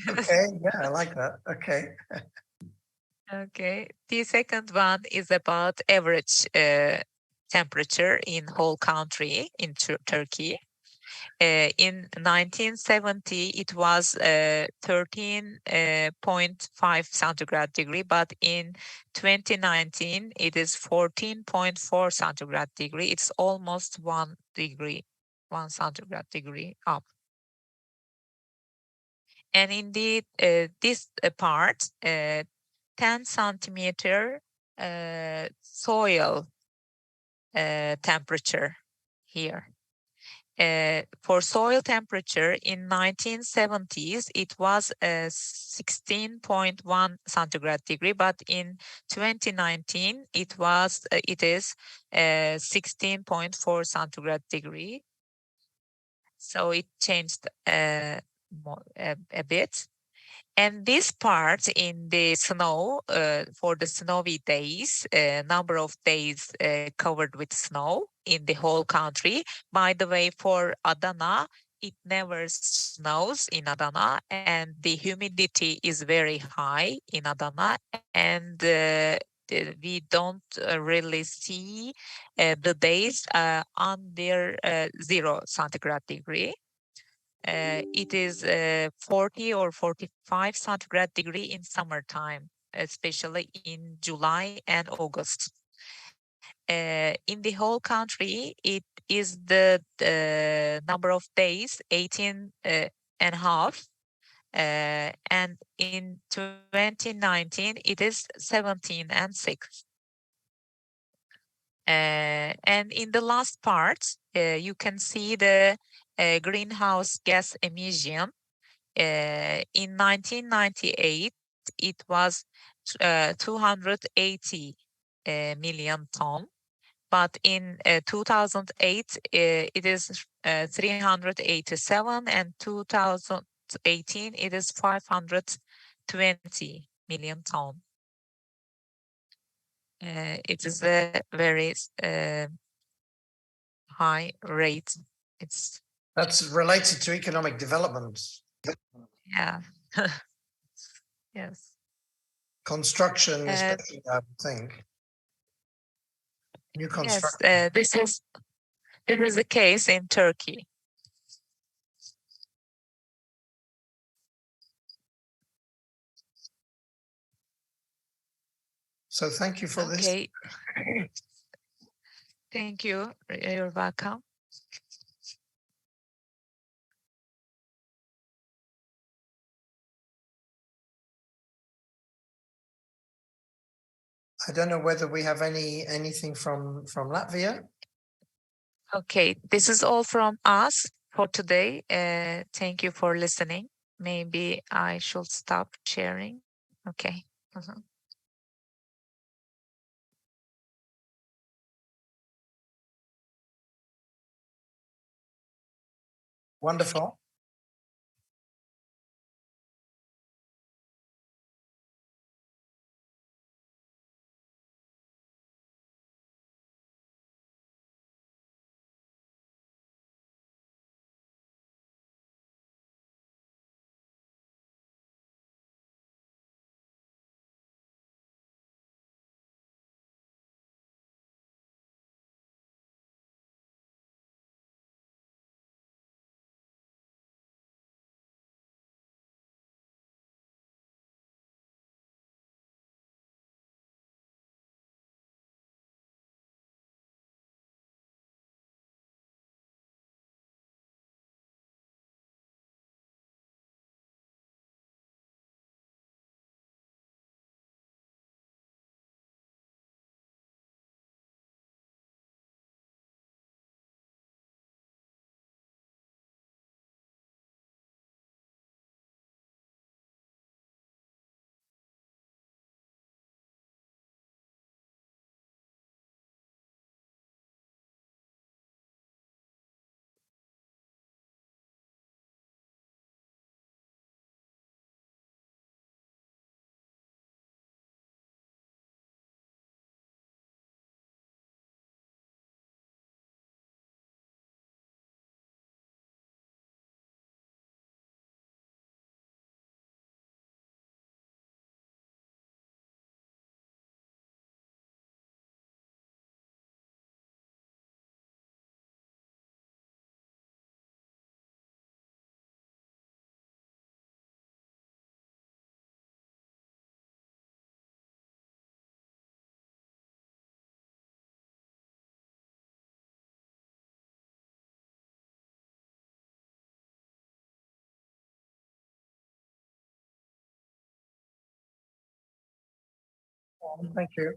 Okay, yeah, I like that. Okay. Okay. The second one is about average temperature in whole country in Turkey. In 1970, it was 13.5 centigrade degree, but in 2019, it is 14.4 centigrade degree. It's almost 1 centigrade degree up. And indeed, this part, 10 centimeter soil temperature here. For soil temperature in 1970s, it was 16.1 centigrade degree, but in 2019, it is 16.4 centigrade degree. So it changed a bit. And this part in the snow, for the snowy days, number of days covered with snow in the whole country. By the way, for Adana, it never snows in Adana, and the humidity is very high in Adana, and we don't really see the days under 0 centigrade degree. It is 40 or 45 centigrade degree in summertime, especially in July and August. In the whole country, it is the number of days 18 and a half. And in 2019, it is 17 and 6. And in the last part, you can see the greenhouse gas emission. In 1998, it was 280 million ton, but in 2008, it is 387, and 2018, it is 520 million ton. It is a very high rate. That's related to economic development. Yeah. Yes. Construction, especially, I would think. New construction. Yes, this is the case in Turkey. So thank you for this. Okay. Thank you. You're welcome. I don't know whether we have anything from Latvia. Okay, this is all from us for today. Thank you for listening. Maybe I should stop sharing. Okay. Wonderful. Thank you.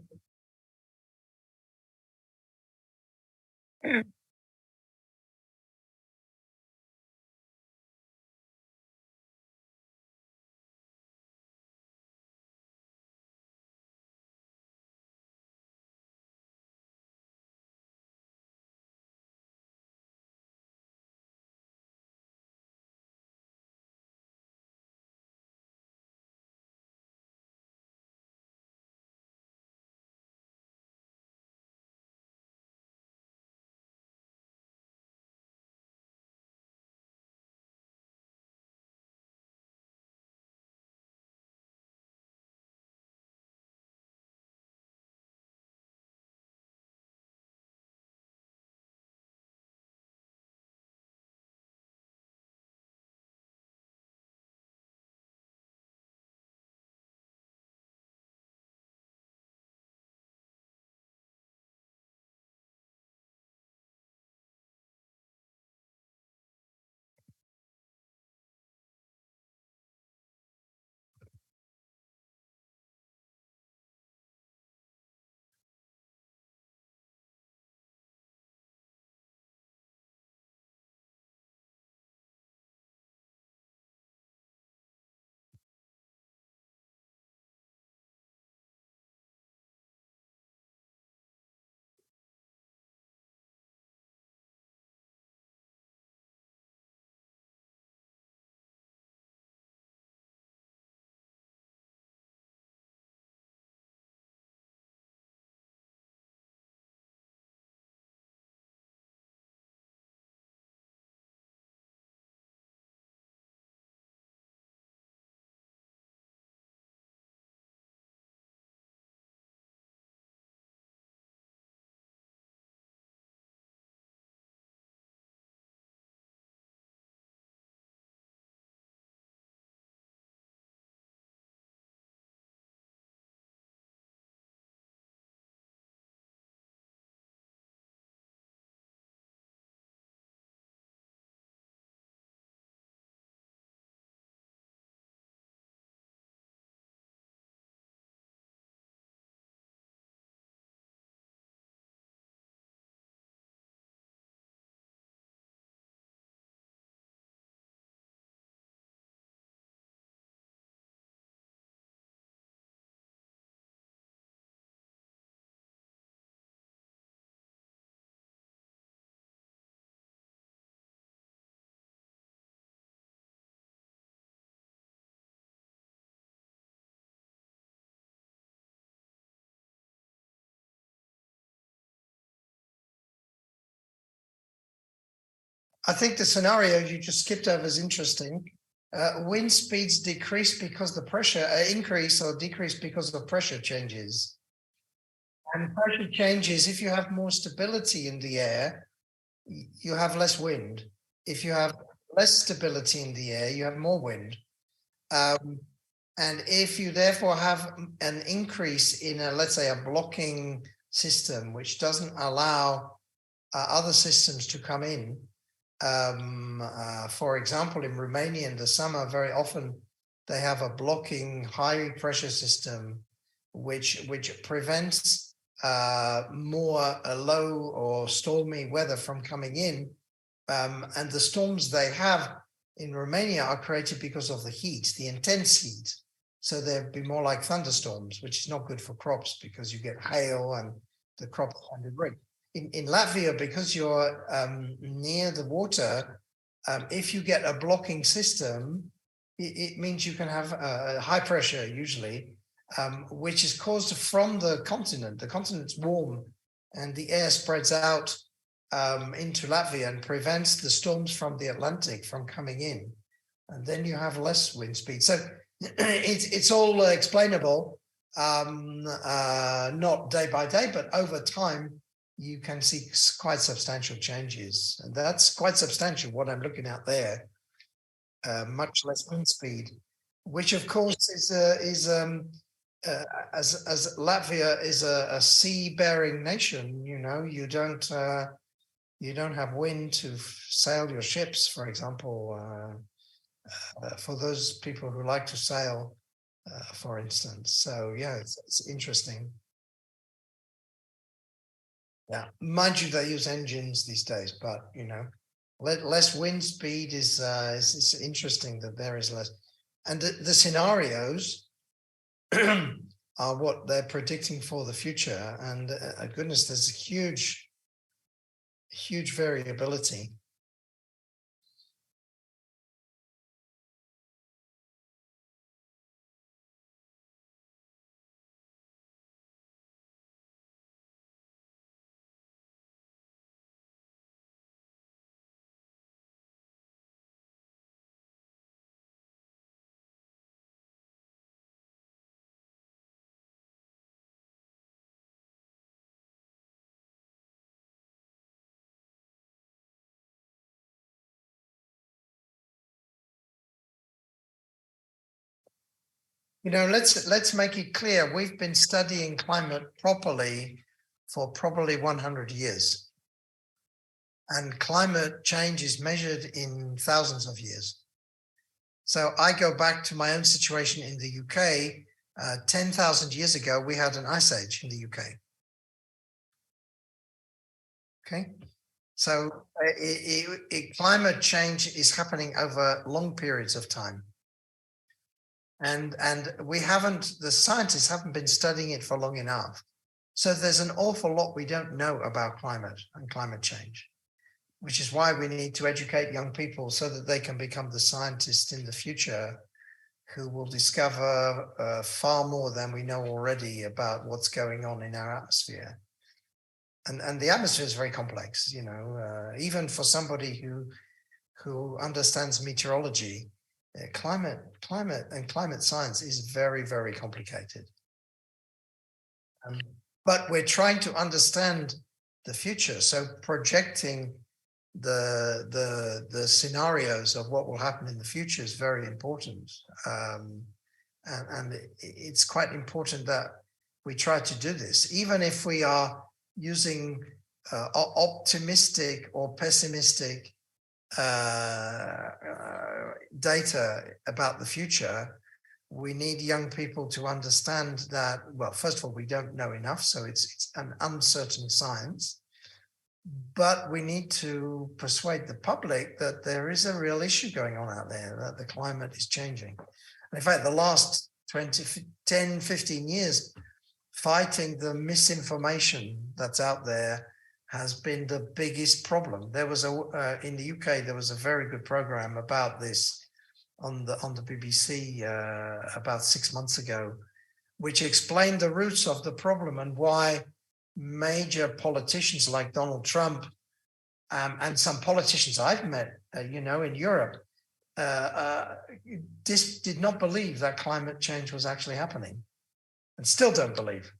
I think the scenario you just skipped over is interesting. Wind speeds decrease because the pressure increase or decrease because the pressure changes. And pressure changes, if you have more stability in the air, you have less wind. If you have less stability in the air, you have more wind. And if you therefore have an increase in let's say a blocking system, which doesn't allow other systems to come in, for example, in Romania in the summer, very often they have a blocking high pressure system, which prevents more low or stormy weather from coming in. And the storms they have in Romania are created because of the heat, the intense heat. So they'd be more like thunderstorms, which is not good for crops because you get hail and the crops can be break. In Latvia, because you're near the water, if you get a blocking system, it means you can have high pressure usually, which is caused from the continent. The continent's warm and the air spreads out into Latvia and prevents the storms from the Atlantic from coming in. And then you have less wind speed. So it's all explainable, not day by day, but over time, you can see quite substantial changes. And that's quite substantial, what I'm looking at there. Much less wind speed, which of course is as Latvia is a sea-bearing nation, you know, you don't have wind to sail your ships, for example, for those people who like to sail, for instance. So yeah, it's interesting. Yeah, mind you, they use engines these days, but you know, less wind speed is it's interesting that there is less, and the scenarios are what they're predicting for the future. And goodness, there's a huge variability. You know, let's make it clear, we've been studying climate properly for probably 100 years. And climate change is measured in thousands of years. So I go back to my own situation in the UK. 10,000 years ago, we had an ice age in the UK. Okay, so climate change is happening over long periods of time. And the scientists haven't been studying it for long enough. So there's an awful lot we don't know about climate and climate change, which is why we need to educate young people so that they can become the scientists in the future who will discover far more than we know already about what's going on in our atmosphere. And the atmosphere is very complex, you know, even for somebody who understands meteorology. Climate and climate science is very, very complicated. But we're trying to understand the future. So projecting the scenarios of what will happen in the future is very important. And it's quite important that we try to do this, even if we are using optimistic or pessimistic data about the future. We need young people to understand that, well, first of all, we don't know enough, so it's an uncertain science, but we need to persuade the public that there is a real issue going on out there, that the climate is changing. And in fact, the last 10, 15 years, fighting the misinformation that's out there has been the biggest problem. There was in the UK, there was a very good program about this on the BBC about 6 months ago, which explained the roots of the problem and why major politicians like Donald Trump and some politicians I've met, in Europe, did not believe that climate change was actually happening, and still don't believe.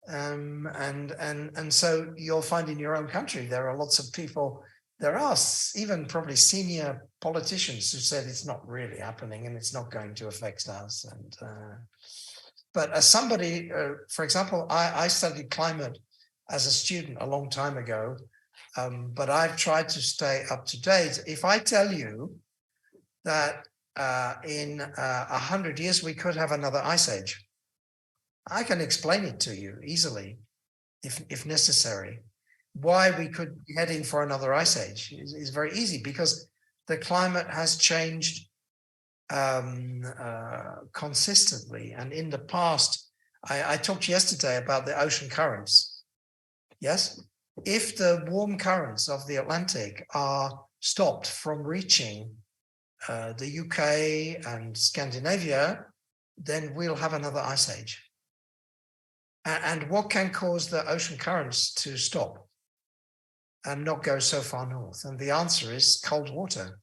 And so you'll find in your own country there are lots of people. There are even probably senior politicians who said it's not really happening and it's not going to affect us. And but as somebody, for example, I studied climate as a student a long time ago, but I've tried to stay up to date. If I tell you that in 100 years we could have another ice age, I can explain it to you easily, if necessary. Why we could be heading for another ice age is very easy, because the climate has changed consistently. And in the past, I talked yesterday about the ocean currents. Yes, if the warm currents of the Atlantic are stopped from reaching the UK and Scandinavia, then we'll have another ice age. And what can cause the ocean currents to stop and not go so far north? And the answer is cold water.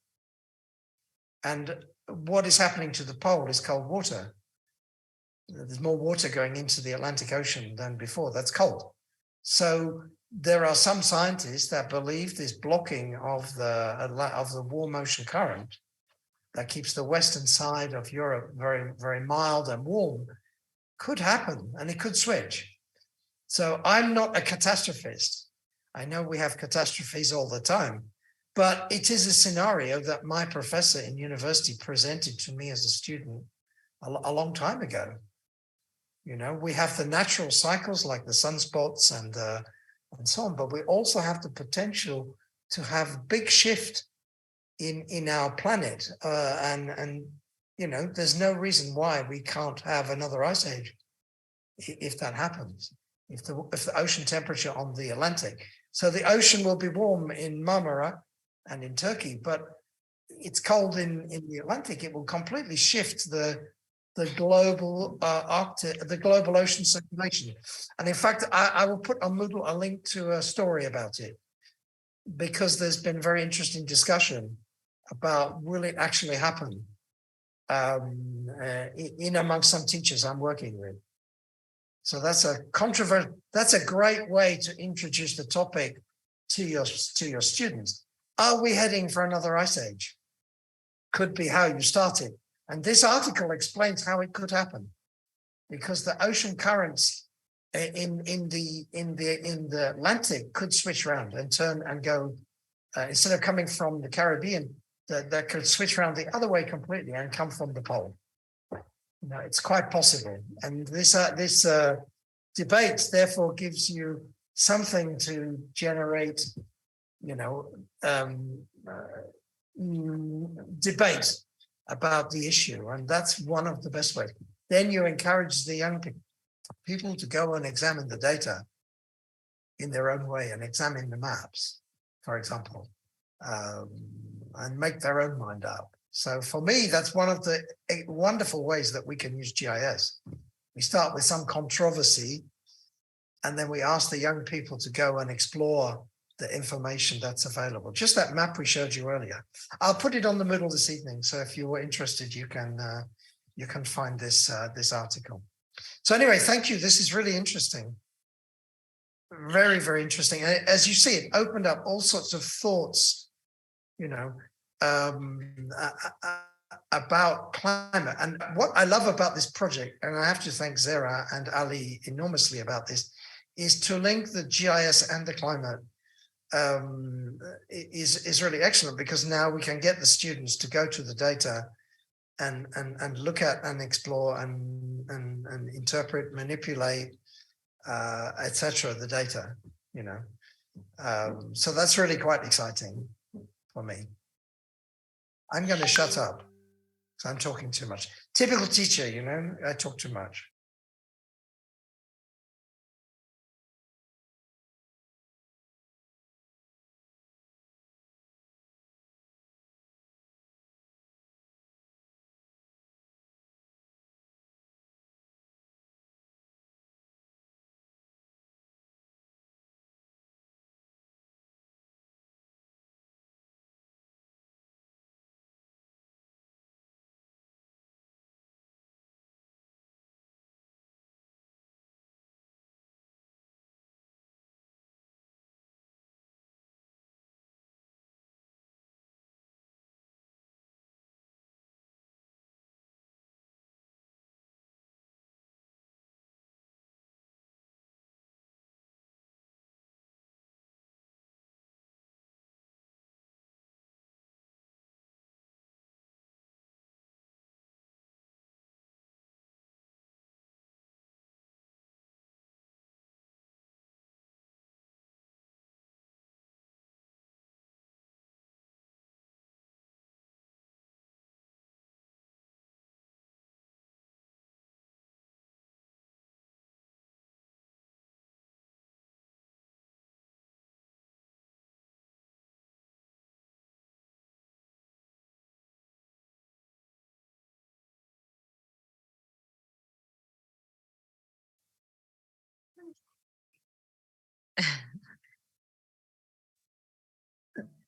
And what is happening to the pole is cold water. There's more water going into the Atlantic Ocean than before. That's cold. So there are some scientists that believe this blocking of the warm ocean current that keeps the western side of Europe very, very mild and warm could happen, and it could switch. So I'm not a catastrophist. I know we have catastrophes all the time, but it is a scenario that my professor in university presented to me as a student a long time ago. We have the natural cycles like the sunspots and so on, but we also have the potential to have big shift in our planet, and there's no reason why we can't have another ice age if that happens, if the ocean temperature on the Atlantic. So the ocean will be warm in Marmara and in Turkey, but it's cold in the Atlantic. It will completely shift the global the global ocean circulation. And in fact, I will put on Moodle a link to a story about it, because there's been very interesting discussion about will it actually happen in amongst some teachers I'm working with. So that's a great way to introduce the topic to your students. Are we heading for another ice age? Could be how you started. And this article explains how it could happen, because the ocean currents in the Atlantic could switch around and turn and go, instead of coming from the Caribbean, that could switch around the other way completely and come from the pole. It's quite possible. And this debate therefore gives you something to generate, debate about the issue. And that's one of the best ways. Then you encourage the young people to go and examine the data in their own way and examine the maps, for example, and make their own mind up. So for me, that's one of the wonderful ways that we can use GIS. We start with some controversy, and then we ask the young people to go and explore the information that's available. Just that map we showed you earlier. I'll put it on the Moodle this evening, so if you were interested, you can find this article. So anyway, thank you. This is really interesting. Very, very interesting. And as you see, it opened up all sorts of thoughts, about climate. And what I love about this project, and I have to thank Zara and Ali enormously about this, is to link the GIS and the climate is really excellent, because now we can get the students to go to the data and look at and explore and interpret, manipulate, etc. the data, so that's really quite exciting for me. I'm going to shut up because I'm talking too much. Typical teacher, I talk too much.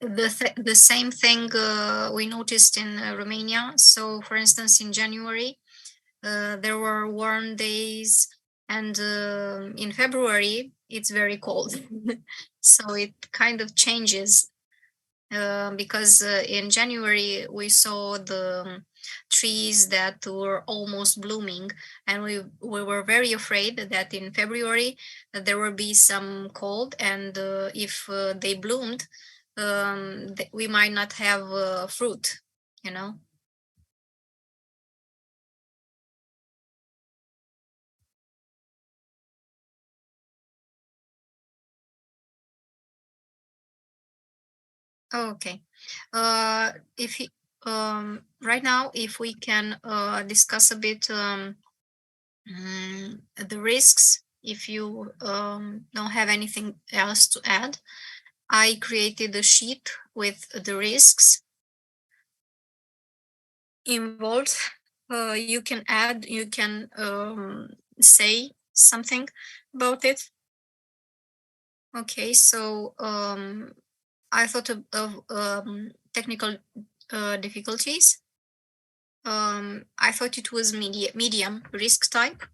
The same thing we noticed in Romania. So, for instance, in January, there were warm days, and in February it's very cold. So it kind of changes because in January we saw the trees that were almost blooming, and we were very afraid that in February there will be some cold, and if they bloomed, we might not have fruit, you know. Okay. If you, right now, if we can discuss a bit the risks, if you don't have anything else to add, I created a sheet with the risks involved. You can add, you can say something about it. Okay, so I thought of technical difficulties. I thought it was medium risk type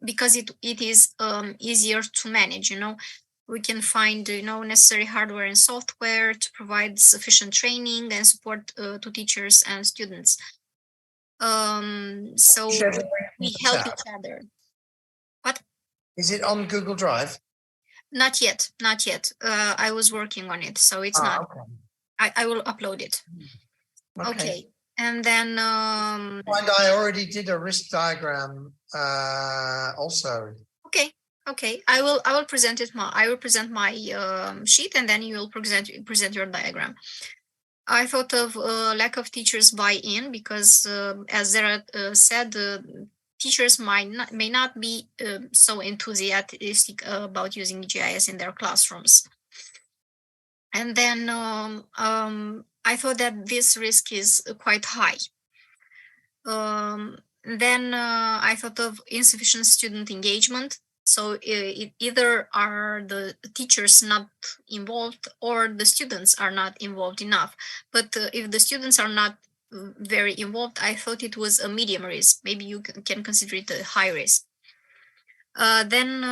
because it is easier to manage. You know, we can find necessary hardware and software to provide sufficient training and support to teachers and students. So we help each other. What? Is it on Google Drive? Not yet, not yet. I was working on it, so it's not. Okay. I will upload it. Okay. And then And I already did a risk diagram also. Okay. I will present it. I will present my sheet, and then you will present your diagram. I thought of lack of teachers buy-in because, as Zara said, teachers may not be so enthusiastic about using GIS in their classrooms. And then I thought that this risk is quite high. Then I thought of insufficient student engagement. So either are the teachers not involved or the students are not involved enough. But if the students are not very involved, I thought it was a medium risk. Maybe you can consider it a high risk. Then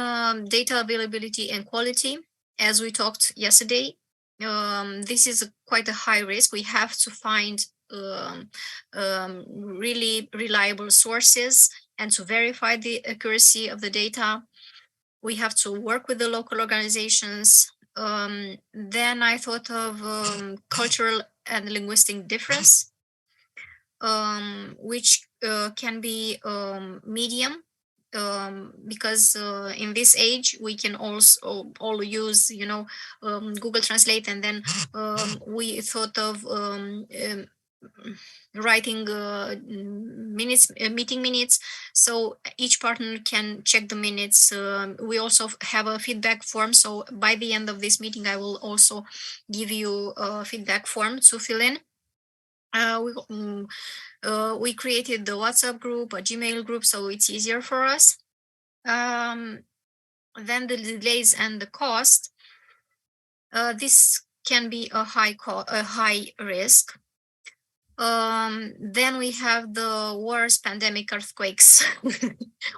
data availability and quality. As we talked yesterday, this is quite a high risk. We have to find really reliable sources and to verify the accuracy of the data. We have to work with the local organizations. Then I thought of cultural and linguistic difference, which can be medium, because in this age we can also all use Google Translate, and then we thought of writing meeting minutes, so each partner can check the minutes. We also have a feedback form, so by the end of this meeting I will also give you a feedback form to fill in. We created the WhatsApp group, a Gmail group, so it's easier for us. Then the delays and the cost. This can be a high risk. Then we have the wars, pandemic, earthquakes,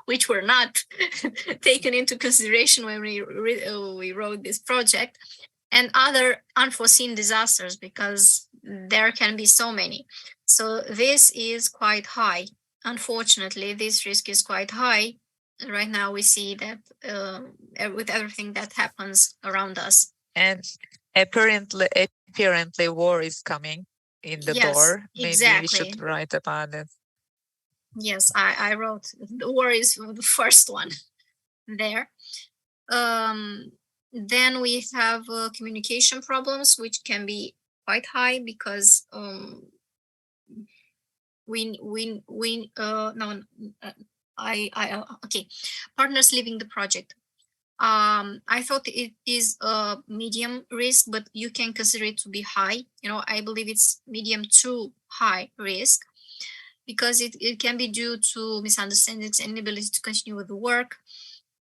which were not taken into consideration when we wrote this project, and other unforeseen disasters, because there can be so many. So this is quite high. Unfortunately, this risk is quite high. Right now we see that with everything that happens around us. And apparently war is coming in the door. Maybe exactly. We should write about it. Yes, I wrote the war is the first one there. Then we have communication problems, which can be quite high because partners leaving the project. I thought it is a medium risk, but you can consider it to be high. I believe it's medium to high risk because it can be due to misunderstandings and inability to continue with the work.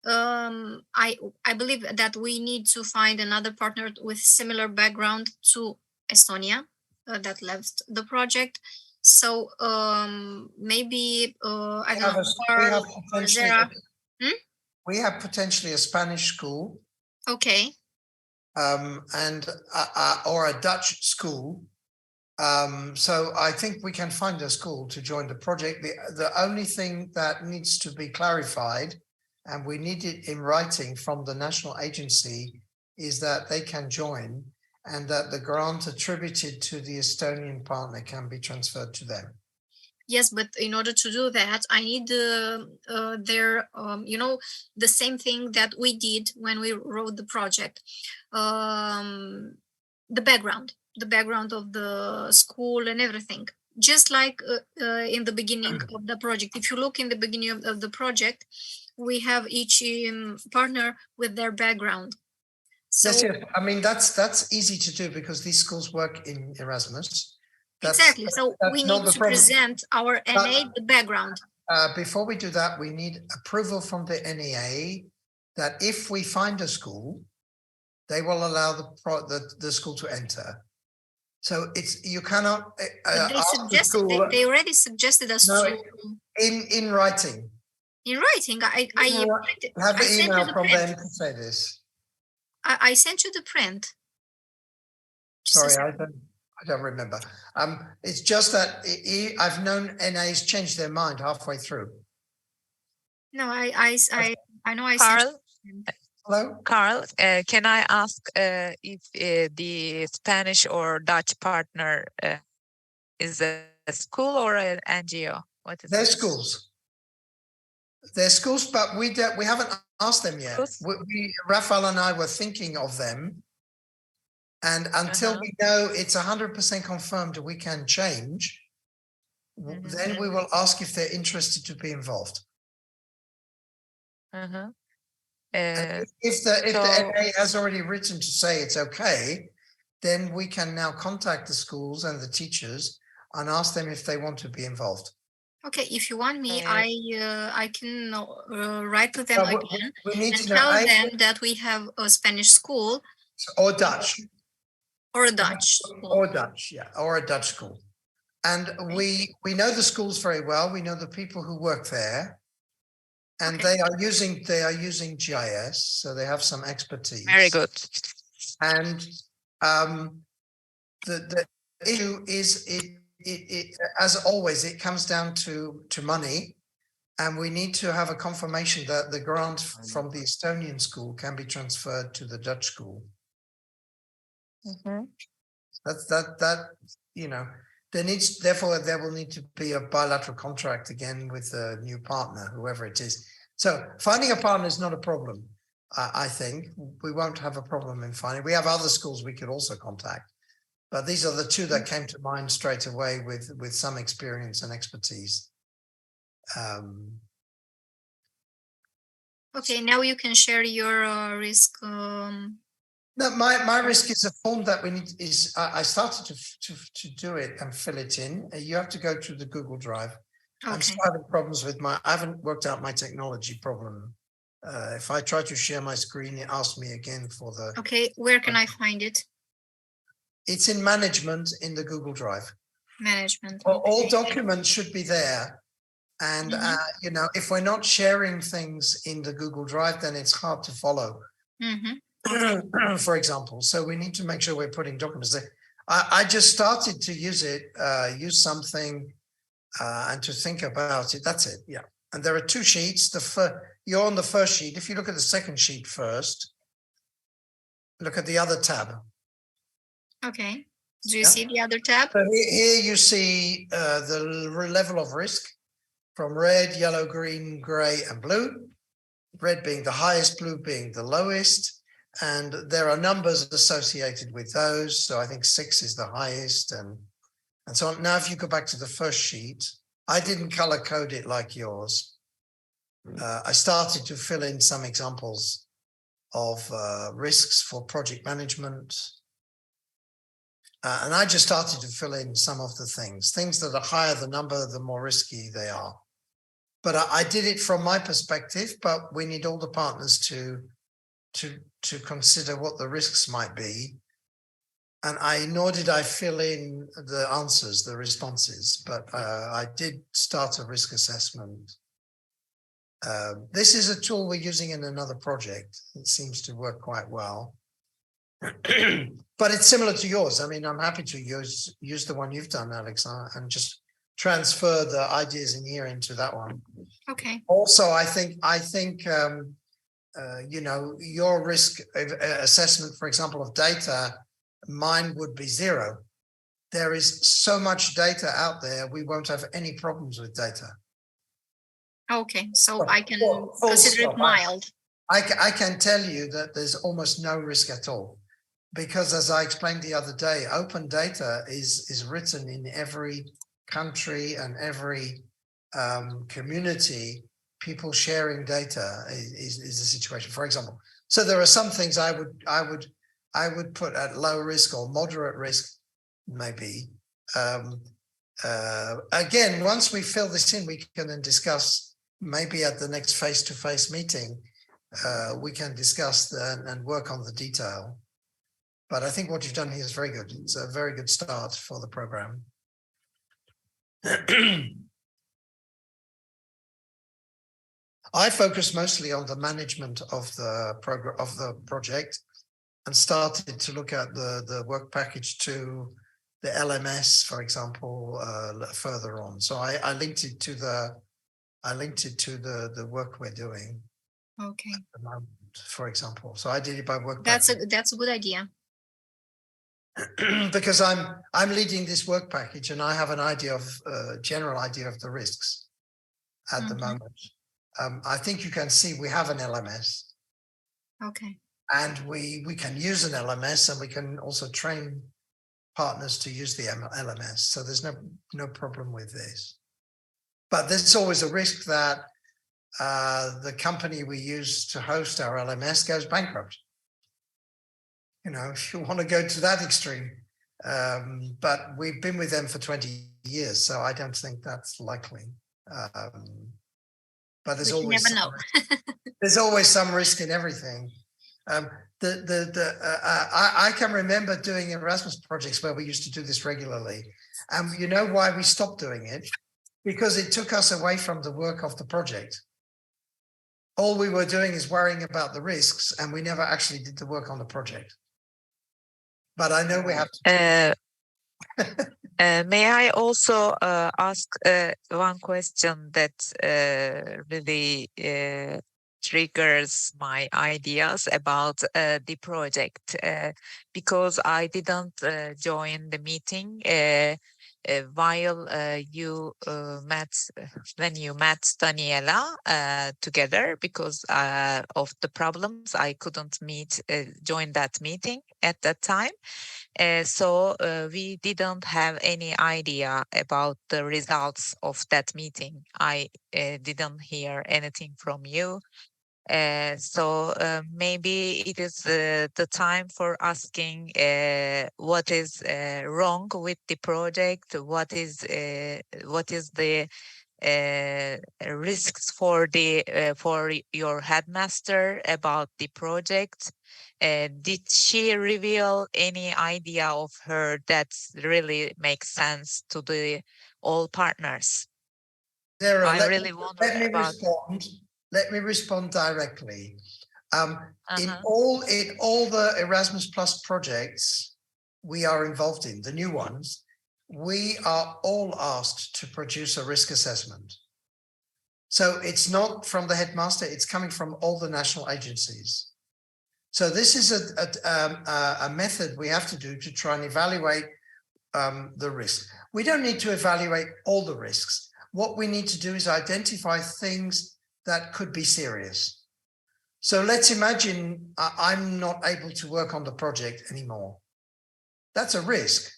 I believe that we need to find another partner with similar background to Estonia that left the project. So maybe I don't know, Carl or Zara. We have potentially a Spanish school. Okay. And or a Dutch school. So I think we can find a school to join the project. The only thing that needs to be clarified, and we need it in writing from the national agency, is that they can join and that the grant attributed to the Estonian partner can be transferred to them. Yes, but in order to do that, I need their, the same thing that we did when we wrote the project. The background of the school and everything. Just like in the beginning of the project. If you look in the beginning of the project, we have each partner with their background. So, yes. I mean, that's easy to do because these schools work in Erasmus. Exactly. So we need to present our NA the background. Before we do that, we need approval from the NEA that if we find a school, they will allow the school to enter. So you cannot. They already suggested us in writing. In writing, I have an email from them to say this. I sent you the print. Sorry, I don't remember. It's just that I've known NAs change their mind halfway through. No, I know. Carl, hello, Carl. Can I ask if the Spanish or Dutch partner is a school or an NGO? What is They're schools. They're schools, but we haven't asked them yet. Rafael and I were thinking of them. And until we know it's 100% confirmed we can change, then we will ask if they're interested to be involved. If the NA has already written to say it's okay, then we can now contact the schools and the teachers and ask them if they want to be involved. Okay, if you want me, I can write to them again we need and to tell them that we have a Spanish school or Dutch. Or a Dutch school. Or Dutch, yeah, or a Dutch school. And we know the schools very well. We know the people who work there. And they are using GIS, so they have some expertise. Very good. And the issue is it as always, it comes down to money. And we need to have a confirmation that the grant from the Estonian school can be transferred to the Dutch school. Therefore there will need to be a bilateral contract again with the new partner, whoever it is. So finding a partner is not a problem. I think we won't have a problem in finding. We have other schools we could also contact, but these are the two that came to mind straight away with some experience and expertise. Okay, now you can share your risk. No, my risk is a form that we need. I started to do it and fill it in. You have to go to the Google Drive. Okay. I'm still having problems with I haven't worked out my technology problem. If I try to share my screen, it asks me again for the. Okay, where can I find it? It's in management in the Google Drive. Management. All documents should be there. And, if we're not sharing things in the Google Drive, then it's hard to follow. For example, so we need to make sure we're putting documents there. I just started to use it, use something and to think about it. That's it. Yeah. And there are two sheets. You're on the first sheet. If you look at the second sheet first, look at the other tab. Okay. Do you see the other tab? So here you see the level of risk from red, yellow, green, gray, and blue. Red being the highest, blue being the lowest. And there are numbers associated with those. So I think 6 is the highest and so on. Now, if you go back to the first sheet, I didn't color code it like yours. I started to fill in some examples of risks for project management. And I just started to fill in some of the things that are higher the number, the more risky they are. But I did it from my perspective, but we need all the partners to consider what the risks might be. And nor did I fill in the answers, the responses, but I did start a risk assessment. This is a tool we're using in another project. It seems to work quite well. But it's similar to yours. I mean, I'm happy to use the one you've done, Alex, and just transfer the ideas in here into that one. Okay. Also, I think you know, your risk assessment, for example, of data, mine would be 0. There is so much data out there, we won't have any problems with data. Okay, so I can Full consider stop. it mild. I can tell you that there's almost no risk at all, because as I explained the other day, open data is written in every country and every community. People sharing data is a situation, for example. So there are some things I would put at low risk or moderate risk, maybe. Again, once we fill this in, we can then discuss. Maybe at the next face-to-face meeting, we can discuss and work on the detail. But I think what you've done here is very good. It's a very good start for the program. I focused mostly on the management of the program of the project, and started to look at the work package to the LMS, for example, further on. So I linked it to the work we're doing. Okay. At the moment, for example. So I did it by work. That's a good idea. Because I'm leading this work package, and I have an idea of general idea of the risks at the moment. I think you can see we have an LMS. Okay. And we can use an LMS, and we can also train partners to use the LMS. So there's no problem with this. But there's always a risk that the company we use to host our LMS goes bankrupt. You know, if you want to go to that extreme. But we've been with them for 20 years, so I don't think that's likely. But there's always never know. There's always some risk in everything. I can remember doing Erasmus projects where we used to do this regularly. And you know why we stopped doing it? Because it took us away from the work of the project. All we were doing is worrying about the risks, and we never actually did the work on the project. But I know we have to. May I also ask one question that really triggers my ideas about the project, because I didn't join the meeting while you met, when you met Daniela together, because of the problems. I couldn't join that meeting at that time. So we didn't have any idea about the results of that meeting. I didn't hear anything from you. So maybe it is the time for asking what is wrong with the project, what is the risks for your headmaster about the project. Did she reveal any idea of her that really makes sense to all partners? I really wonder about. Let me respond directly. In all the Erasmus Plus projects we are involved in, the new ones, we are all asked to produce a risk assessment. So it's not from the headmaster, it's coming from all the national agencies. So this is a method we have to do to try and evaluate the risk. We don't need to evaluate all the risks. What we need to do is identify things that could be serious. So let's imagine I'm not able to work on the project anymore. That's a risk,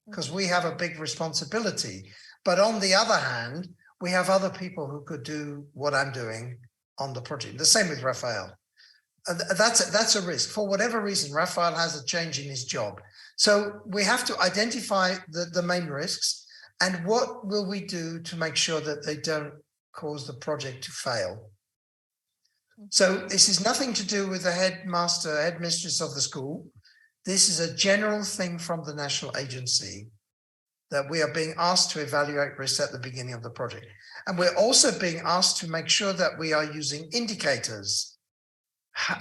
because we have a big responsibility. But on the other hand, we have other people who could do what I'm doing on the project. The same with Raphael. That's a risk. For whatever reason, Raphael has a change in his job. So we have to identify the main risks, and what will we do to make sure that they don't cause the project to fail. So this is nothing to do with the headmaster, headmistress of the school. This is a general thing from the national agency that we are being asked to evaluate risk at the beginning of the project. And we're also being asked to make sure that we are using indicators,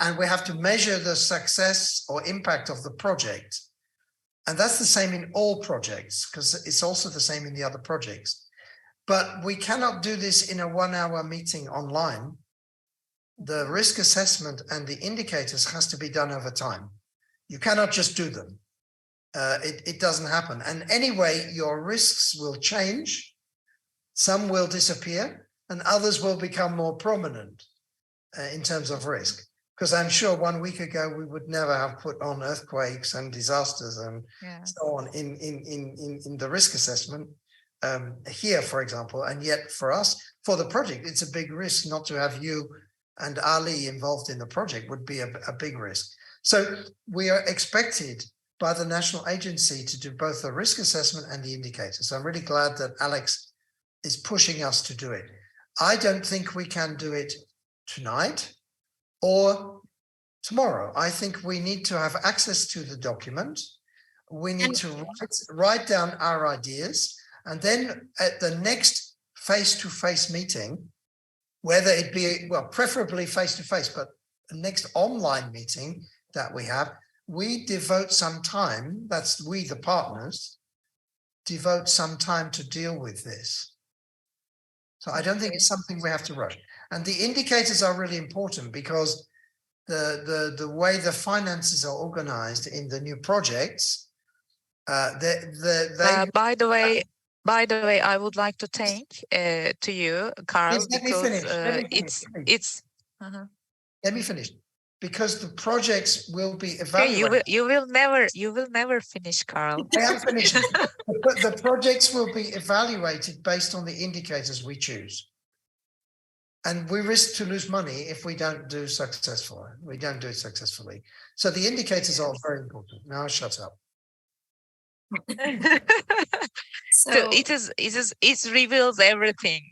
and we have to measure the success or impact of the project. And that's the same in all projects, because it's also the same in the other projects. But we cannot do this in a 1-hour meeting online. The risk assessment and the indicators has to be done over time. You cannot just do them. It doesn't happen. And anyway, your risks will change. Some will disappear and others will become more prominent in terms of risk. Because I'm sure 1 week ago, we would never have put on earthquakes and disasters and so on in the risk assessment here, for example. And yet for us, for the project, it's a big risk not to have you and Ali involved in the project would be a big risk. So we are expected by the national agency to do both the risk assessment and the indicators. So I'm really glad that Alex is pushing us to do it. I don't think we can do it tonight or tomorrow. I think we need to have access to the document. We need to write down our ideas. And then at the next face-to-face meeting, whether it be, well, preferably face-to-face, but the next online meeting that we have, we devote some time, that's we, the partners, devote some time to deal with this. So I don't think it's something we have to rush. And the indicators are really important because the way the finances are organized in the new projects, by the way, I would like to thank to you, Carl, because Let me finish. Because the projects will be evaluated. You will never finish, Carl. I am finishing. The projects will be evaluated based on the indicators we choose. And we risk to lose money if we don't do successfully. We don't do it successfully. So the indicators are very important. Now shut up. So it reveals everything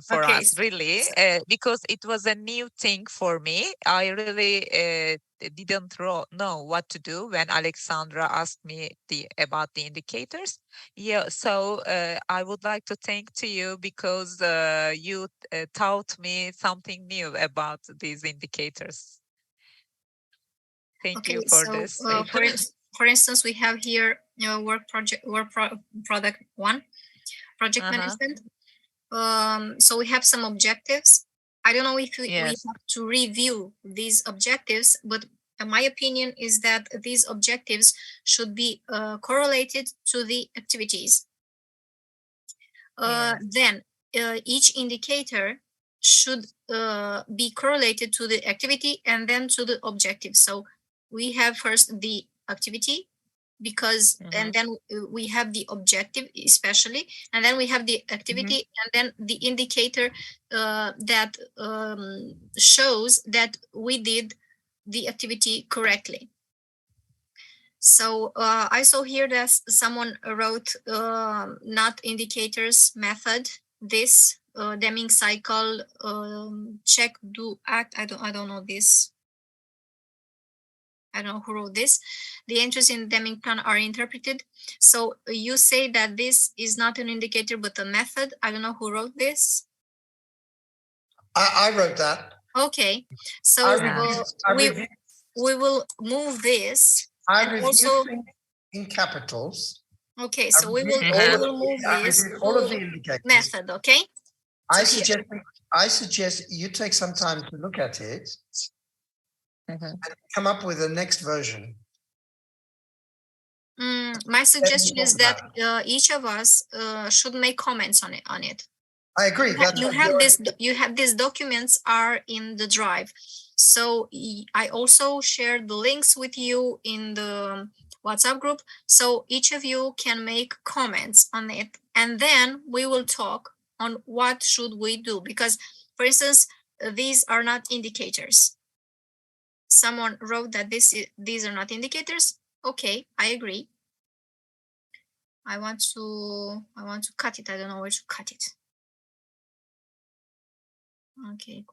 for us, really, because it was a new thing for me. I really didn't know what to do when Alexandra asked me about the indicators. Yeah, so I would like to thank to you because you taught me something new about these indicators. Thank you for this. For instance, we have here product 1, project management. So we have some objectives. I don't know if we have to review these objectives, but my opinion is that these objectives should be correlated to the activities. Then each indicator should be correlated to the activity and then to the objective. So we have first the activity, because and then we have the objective especially, and then we have the activity, and then the indicator that shows that we did the activity correctly. So I saw here that someone wrote not indicators method, this Deming cycle, check, do, act. I don't know this. I don't know who wrote this. The entries in Deming plan are interpreted. So you say that this is not an indicator, but a method. I don't know who wrote this. I wrote that. Okay. So we will move this. I also in capitals. Okay, so we will move this all of the indicators. Method, okay? I suggest you take some time to look at it. And come up with the next version. My suggestion is that each of us should make comments on it. I agree. You have these documents are in the drive. So I also shared the links with you in the WhatsApp group. So each of you can make comments on it. And then we will talk on what should we do. Because, for instance, these are not indicators. Someone wrote that these are not indicators. Okay, I agree. I want to cut it. I don't know where to cut it. Okay,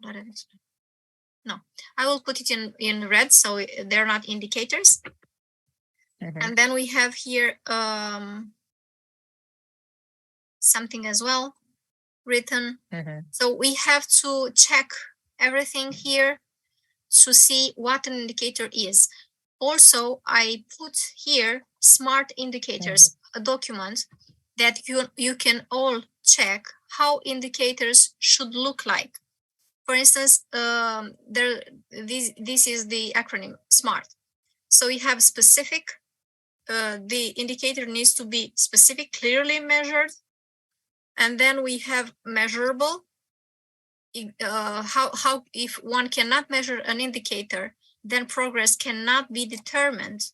no, I will put it in red, so they're not indicators. And then we have here something as well written. So we have to check everything here to see what an indicator is. Also, I put here smart indicators, a document that you can all check how indicators should look like. For instance, this is the acronym SMART. So we have specific, the indicator needs to be specific, clearly measured. And then we have measurable. How if one cannot measure an indicator, then progress cannot be determined.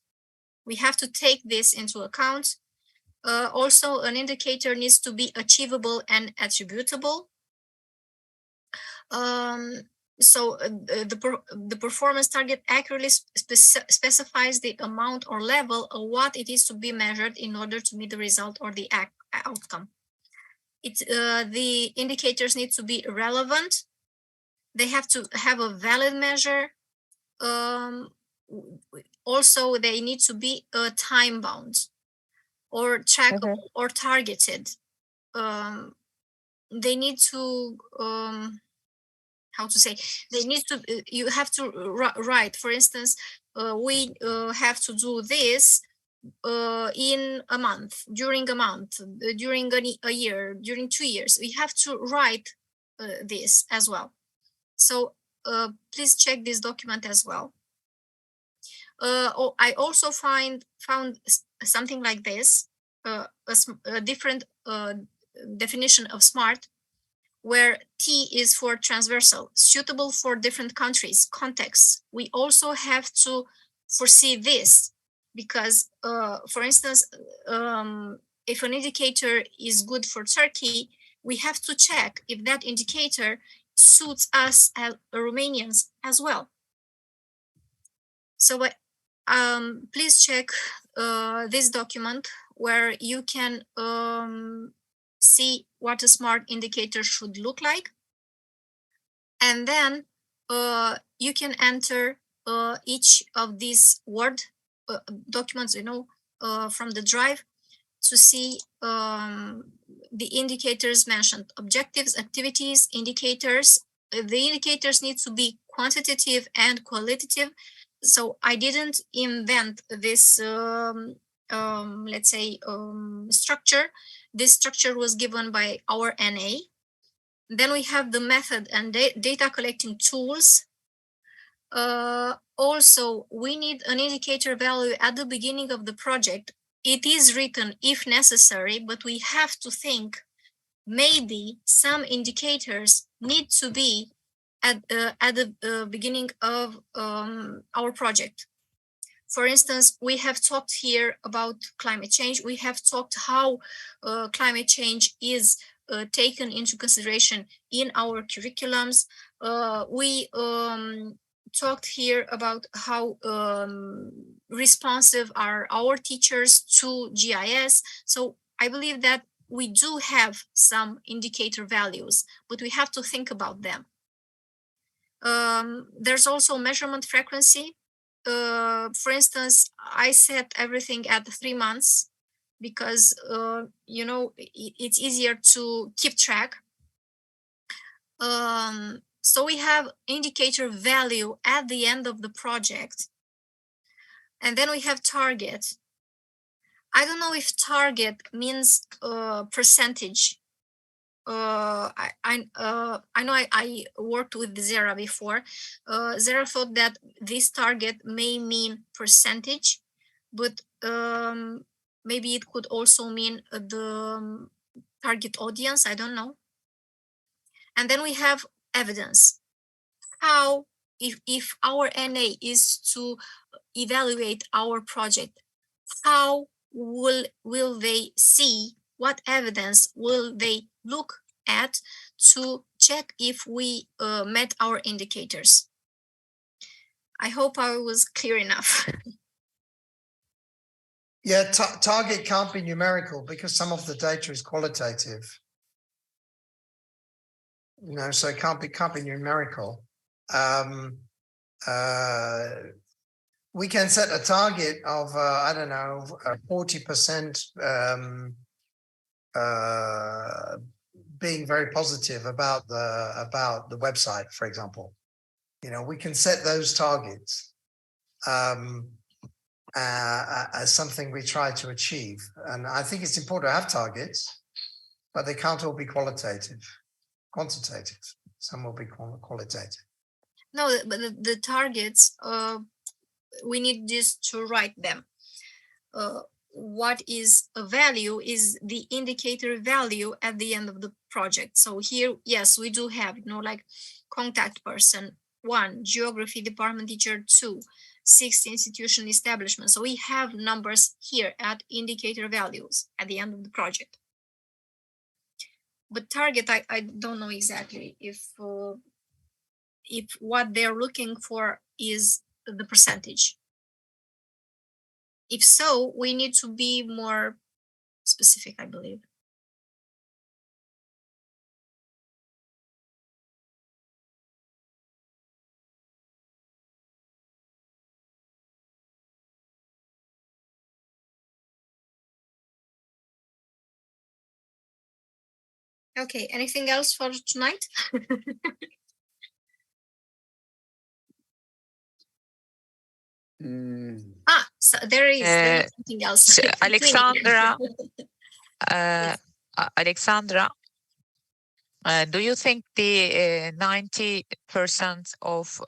We have to take this into account. Also, an indicator needs to be achievable and attributable. So the performance target accurately specifies the amount or level of what it is to be measured in order to meet the result or the outcome. The indicators need to be relevant. They have to have a valid measure. Also, they need to be time bound or trackable or targeted. They need to how to say, they need to, you have to write, for instance, we have to do this in a month, during a year, during 2 years. We have to write this as well. So please check this document as well. I also found something like this, a different definition of SMART, where T is for transversal, suitable for different countries, contexts. We also have to foresee this because, for instance, if an indicator is good for Turkey, we have to check if that indicator suits us as Romanians as well. So please check this document where you can see what a SMART indicator should look like. And then you can enter each of these Word documents, from the drive to see the indicators mentioned, objectives, activities, indicators. The indicators need to be quantitative and qualitative. So I didn't invent this, let's say, structure. This structure was given by our NA. Then we have the method and data collecting tools. Also, we need an indicator value at the beginning of the project. It is written if necessary, but we have to think maybe some indicators need to be at the beginning of our project. For instance, we have talked here about climate change. We have talked how climate change is taken into consideration in our curriculums. We talked here about how responsive are our teachers to GIS. So I believe that we do have some indicator values, but we have to think about them. There's also measurement frequency. For instance, I set everything at 3 months because, it's easier to keep track. So we have indicator value at the end of the project. And then we have target. I don't know if target means percentage. I know I worked with Zera before. Zera thought that this target may mean percentage, but maybe it could also mean the target audience. I don't know. And then we have evidence. How, if our NA is to evaluate our project, how will they see, what evidence will they look at to check if we met our indicators? I hope I was clear enough. Yeah, target can't be numerical because some of the data is qualitative. so it can't be numerical. We can set a target of, I don't know, 40% being very positive about the website, for example. We can set those targets as something we try to achieve. And I think it's important to have targets, but they can't all be quantitative. Some will be qualitative. No, but the targets, we need just to write them. What is a value is the indicator value at the end of the project. So here, yes, we do have, like contact person 1, geography department teacher 2, 6 institution establishment. So we have numbers here at indicator values at the end of the project. But target, I don't know exactly if what they're looking for is the percentage. If so, we need to be more specific, I believe. Okay, anything else for tonight? So there is something else. Alexandra, Alexandra, do you think the 90% of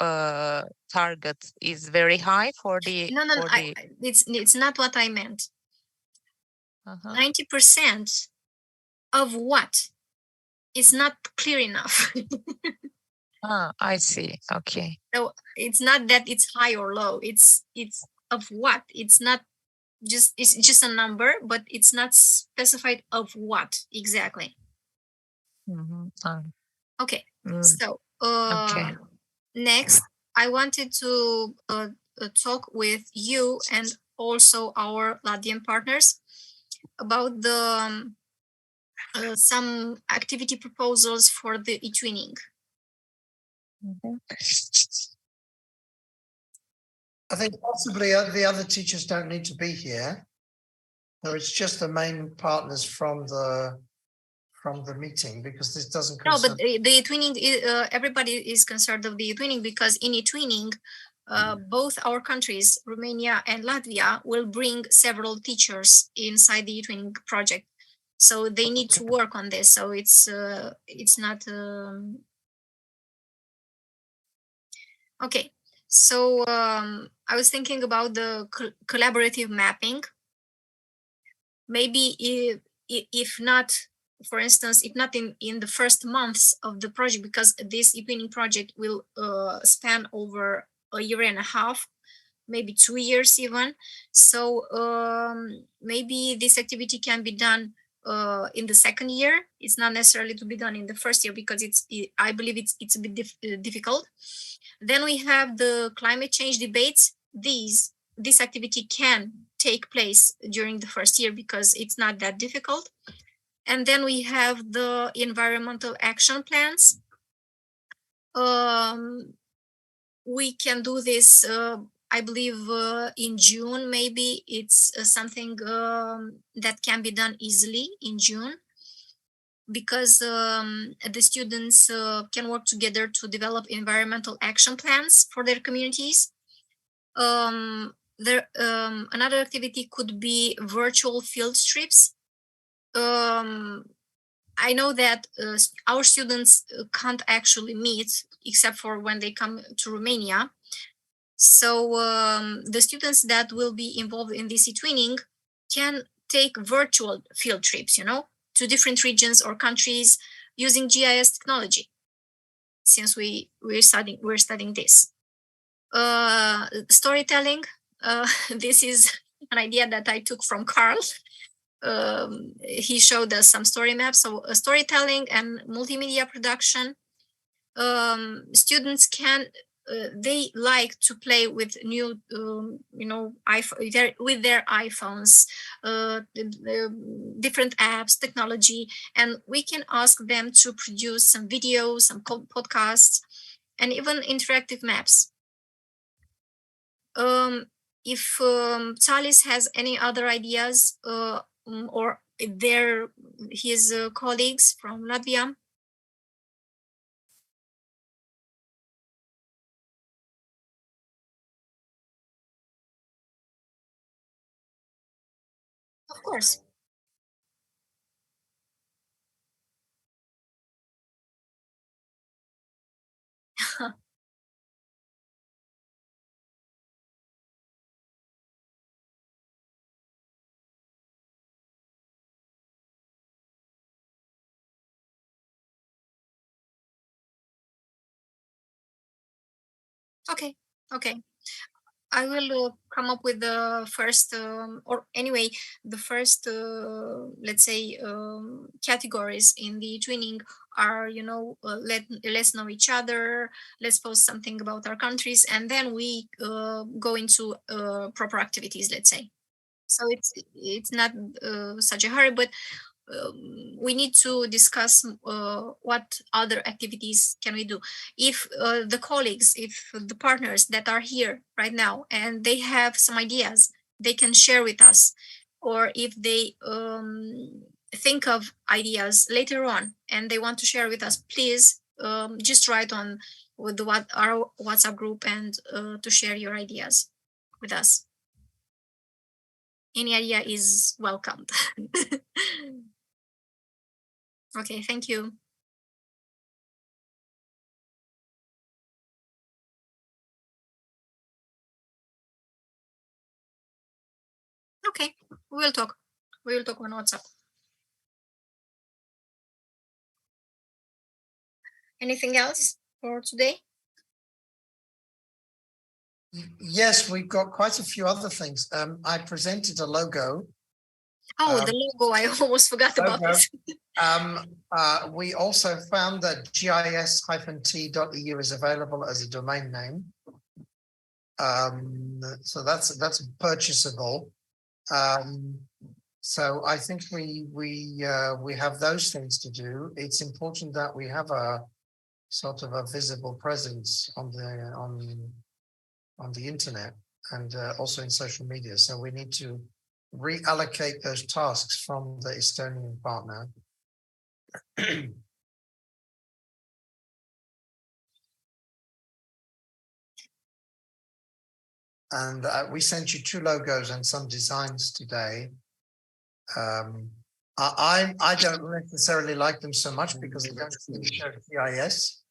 target is very high for the? No, it's not what I meant. 90% of what? It's not clear enough. I see. Okay. So it's not that it's high or low. It's of what? It's not just, it's just a number, but it's not specified of what exactly. Okay. So okay. Next, I wanted to talk with you and also our Latvian partners about the some activity proposals for the e-twinning. I think possibly the other teachers don't need to be here. So it's just the main partners from the meeting, because this doesn't concern. No, but the e-twinning, everybody is concerned of the e-twinning, because in e-twinning, both our countries, Romania and Latvia, will bring several teachers inside the e-twinning project. So they need to work on this. So it's not okay. So I was thinking about the collaborative mapping. Maybe if not, for instance, if not in the first months of the project, because this e-twinning project will span over a year and a half, maybe 2 years even. So maybe this activity can be done in the second year. It's not necessarily to be done in the first year, because I believe it's a bit difficult. Then we have the climate change debates. This activity can take place during the first year because it's not that difficult. And then we have the environmental action plans. We can do this, I believe, in June. Maybe it's something that can be done easily in June, because the students can work together to develop environmental action plans for their communities. Another activity could be virtual field trips. I know that our students can't actually meet except for when they come to Romania. So the students that will be involved in this e-twinning can take virtual field trips, to different regions or countries using GIS technology, since we're studying this. Storytelling. This is an idea that I took from Carl. He showed us some story maps. So storytelling and multimedia production. Students can they like to play with new, with their iPhones, different apps, technology, and we can ask them to produce some videos, some podcasts, and even interactive maps. If Charles has any other ideas, or his colleagues from Latvia. Of course. Okay. I will come up with the first, the first, let's say, categories in the twinning are, let's know each other, let's post something about our countries, and then we go into proper activities, let's say. So it's not such a hurry, but we need to discuss what other activities can we do. If the colleagues, if the partners that are here right now and they have some ideas, they can share with us. Or if they think of ideas later on and they want to share with us, please just write on with our WhatsApp group and to share your ideas with us. Any idea is welcomed. Okay, thank you. Okay, we will talk. We will talk on WhatsApp. Anything else for today? Yes, we've got quite a few other things. I presented a logo. Oh, the logo, I almost forgot about this. We also found that gis-t.eu is available as a domain name. So that's purchasable. So I think we have those things to do. It's important that we have a sort of a visible presence on the internet and also in social media. So we need to reallocate those tasks from the Estonian partner. And we sent you 2 logos and some designs today. I don't necessarily like them so much because they don't really show GIS.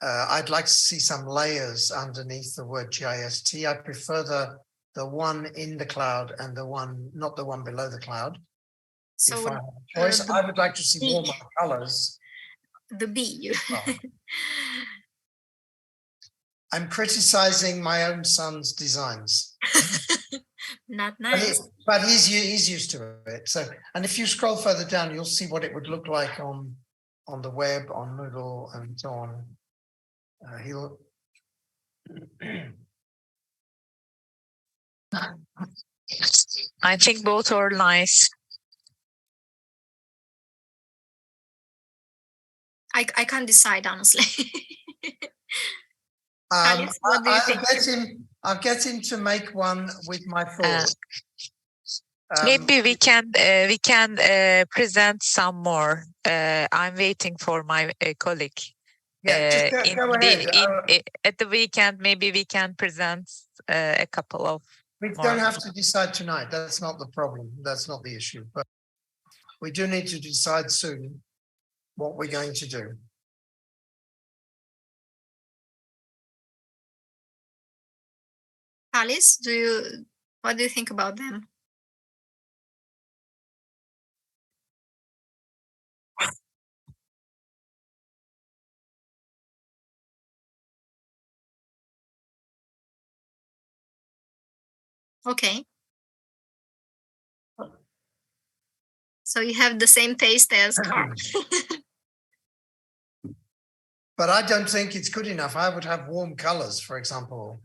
I'd like to see some layers underneath the word GIST. I prefer the one in the cloud and the one, not the one below the cloud. So if I have a choice, I would like to see warmer colors. The B. Oh. I'm criticizing my own son's designs. Not nice. But he's used to it. So, and if you scroll further down, you'll see what it would look like on the web, on Moodle, and so on. He'll. I think both are nice. I can't decide, honestly. Alice, what do you think? I'll get him to make one with my thoughts. Maybe we can present some more. I'm waiting for my colleague. Yeah, just go ahead. At the weekend, maybe we can present a couple of. We don't have to decide tonight. That's not the problem. That's not the issue. But we do need to decide soon what we're going to do. Alice, what do you think about them? Okay. So you have the same taste as Carl. But I don't think it's good enough. I would have warm colors, for example.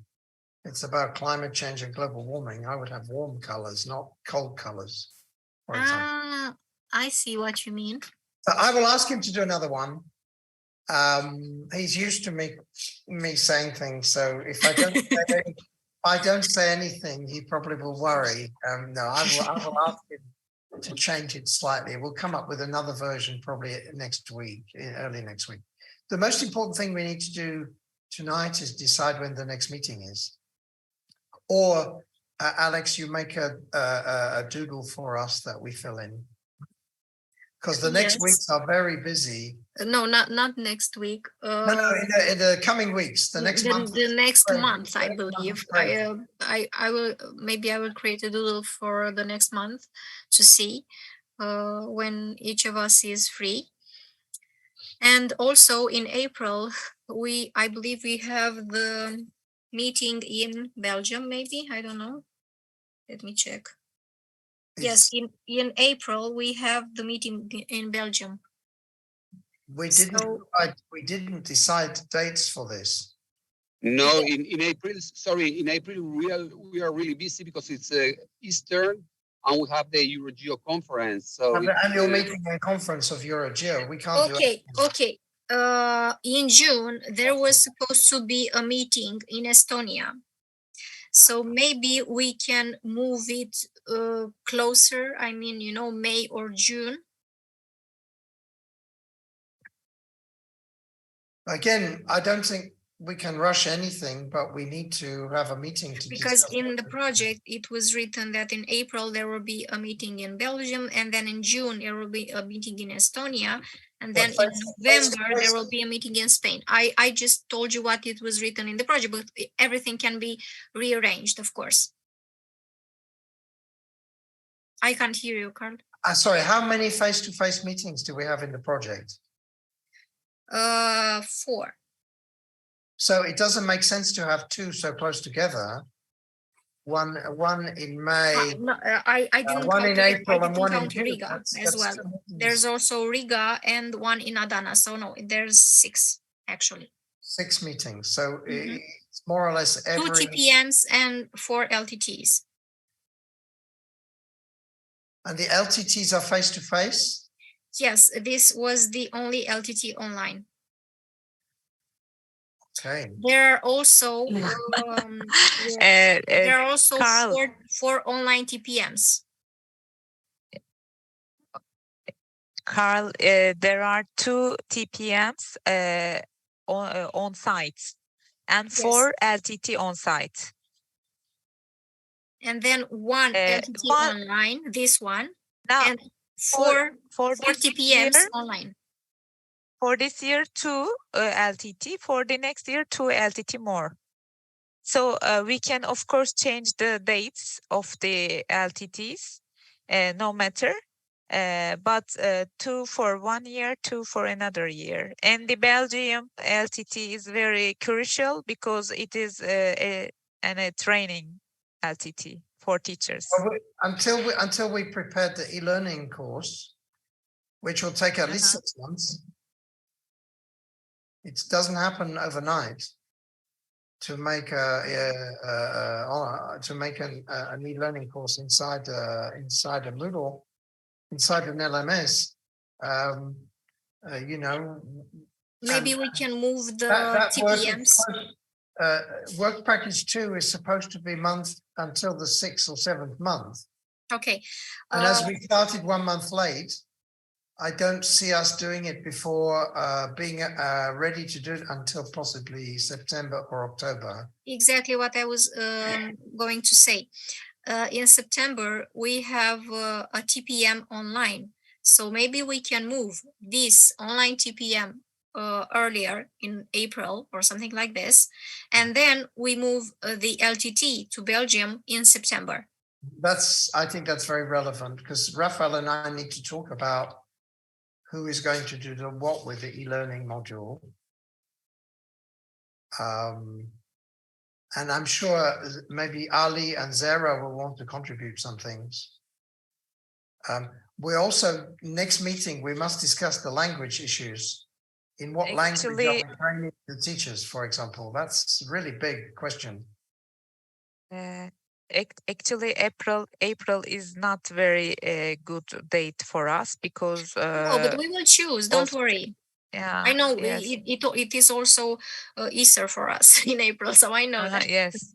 It's about climate change and global warming. I would have warm colors, not cold colors, for example. I see what you mean. So I will ask him to do another one. He's used to me saying things, so if I don't say anything, he probably will worry. No, I will ask him to change it slightly. We'll come up with another version probably next week, early next week. The most important thing we need to do tonight is decide when the next meeting is. Or Alex, you make a doodle for us that we fill in. Because the next weeks are very busy. No, not next week. No, in the coming weeks, the next month. The next month, I believe. I will, maybe I will create a doodle for the next month to see when each of us is free. And also in April, I believe we have the meeting in Belgium, maybe, I don't know. Let me check. Yes, in April, we have the meeting in Belgium. We didn't decide dates for this. No, in April, sorry, in April we are really busy because it's Easter and we have the Eurogeo conference. So the annual meeting and conference of Eurogeo. We can't do it. Okay. In June, there was supposed to be a meeting in Estonia. So maybe we can move it closer. I mean, May or June. Again, I don't think we can rush anything, but we need to have a meeting to because in the project it was written that in April there will be a meeting in Belgium, and then in June there will be a meeting in Estonia, and then in November there will be a meeting in Spain. I just told you what it was written in the project, but everything can be rearranged, of course. I can't hear you, Carl. Sorry, how many face-to-face meetings do we have in the project? 4. So it doesn't make sense to have 2 so close together. One in May. No, I didn't one in April and one in June. Riga as well. There's also Riga and one in Adana. So no, there's 6 actually. 6 meetings. So it's more or less every 2 TPMs and 4 LTTs. And the LTTs are face to face? Yes, this was the only LTT online. Okay. There are also Carl, 4 online TPMs. Carl, there are 2 TPMs on site and 4 LTT on site. And then 1 LTT online, this one, now, and 4 TPMs year, online. For this year, 2 LTT. For the next year, 2 LTT more. So we can, of course, change the dates of the LTTs, no matter. But 2 for 1 year, 2 for another year. And the Belgium LTT is very crucial because it is a training LTT for teachers. Well, until we prepared the e-learning course, which will take at least 6 months. It doesn't happen overnight to make an e-learning course inside a Moodle, inside an LMS. Maybe we can move the TPMs. Work package 2 is supposed to be until the 6th or 7th month. Okay. And as we started 1 month late, I don't see us doing it before being ready to do it until possibly September or October. Exactly what I was going to say. In September, we have a TPM online. So maybe we can move this online TPM earlier in April or something like this. And then we move the LTT to Belgium in September. I think that's very relevant because Raphael and I need to talk about who is going to do what with the e-learning module. And I'm sure maybe Ali and Zara will want to contribute some things. We also, next meeting, we must discuss the language issues In what language are we Actually, training the teachers, for example? That's a really big question. Actually, April is not very good date for us because No, but we will choose. Don't also- worry. yeah, I know yes. it is also Easter for us in April, so I know that. Yes.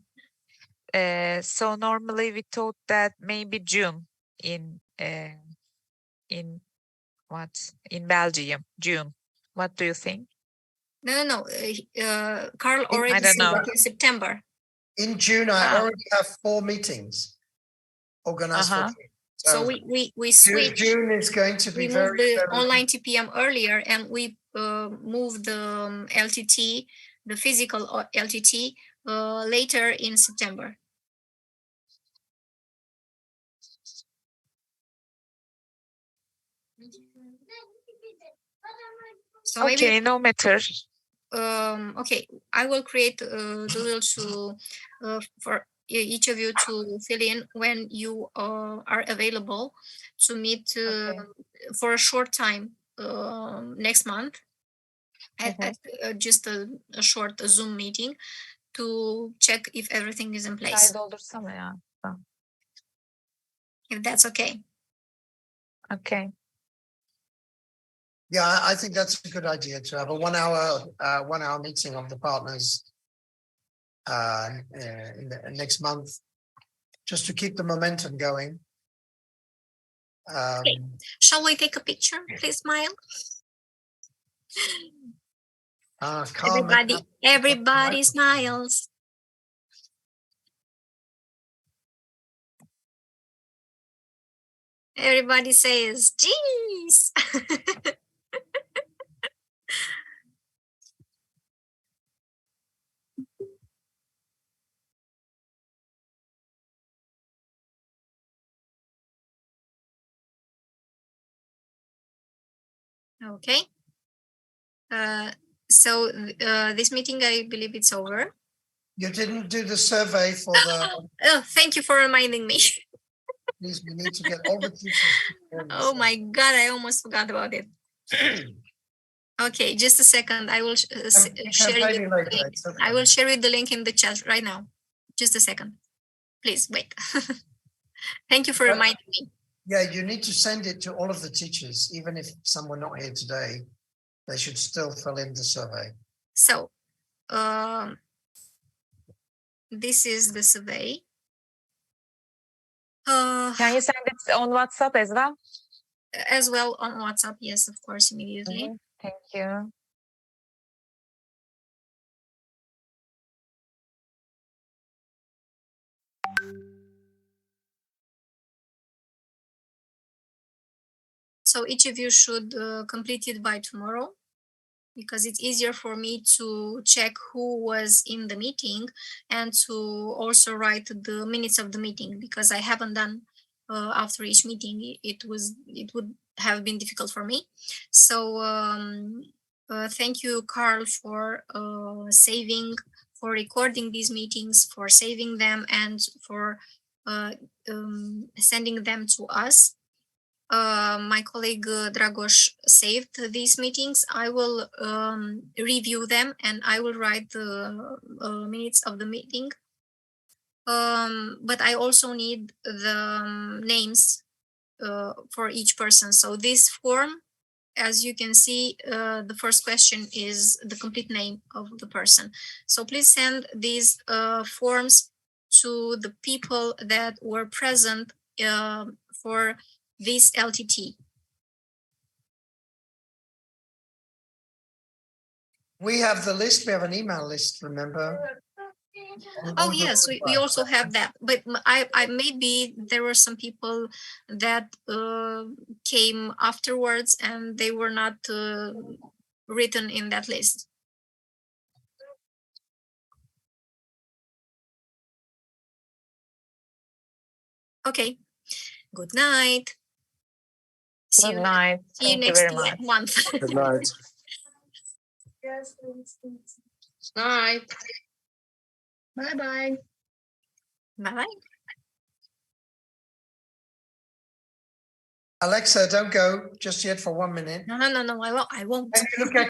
So normally we thought that maybe June in what in Belgium, June. What do you think? No. Carl already I don't said know. that in September. In June, I Ah. already have 4 meetings organized for June. So we switch. June is going to be We very, moved the very online TPM earlier, and we moved the LTT, the physical LTT, later in September. So Okay, maybe no matter. okay, I will create a doodle to for each of you to fill in when you are available to meet for a short time next month at just a short Zoom meeting to check if everything is in place. Doldursana ya. If that's okay. Okay. Yeah, I think that's a good idea to have a 1 hour meeting of the partners in the next month, just to keep the momentum going. Shall we take a picture? Please smile. Everybody smiles. Everybody says, "Geez." Okay. So this meeting, I believe it's over. You didn't do the survey for the. Oh, thank you for reminding me. Please, we need to get all the teachers. Oh my God, I almost forgot about it. Okay, just a second. I will share you. I will share you the link in the chat right now. Just a second. Please wait. Thank you for reminding me. Yeah, you need to send it to all of the teachers, even if some were not here today. They should still fill in the survey. So, this is the survey. Can you send it on WhatsApp as well? As well on WhatsApp, yes, of course, immediately. Thank you. So each of you should complete it by tomorrow, because it's easier for me to check who was in the meeting and to also write the minutes of the meeting, because I haven't done after each meeting. It would have been difficult for me. So thank you, Carl, for for recording these meetings, for saving them, and for sending them to us. My colleague Dragos saved these meetings. I will review them, and I will write the minutes of the meeting. But I also need the names for each person. So this form, as you can see, the first question is the complete name of the person. So please send these forms to the people that were present for this LTT. We have the list. We have an email list, remember? Oh yes, we also have that, but I maybe there were some people that came afterwards and they were not written in that list. Okay. Good night. See Good night. See you Thank you next very much. month. Good night. Night. Bye-bye. Bye. Alexa, don't go just yet for 1 minute. No, I won't. Can you look at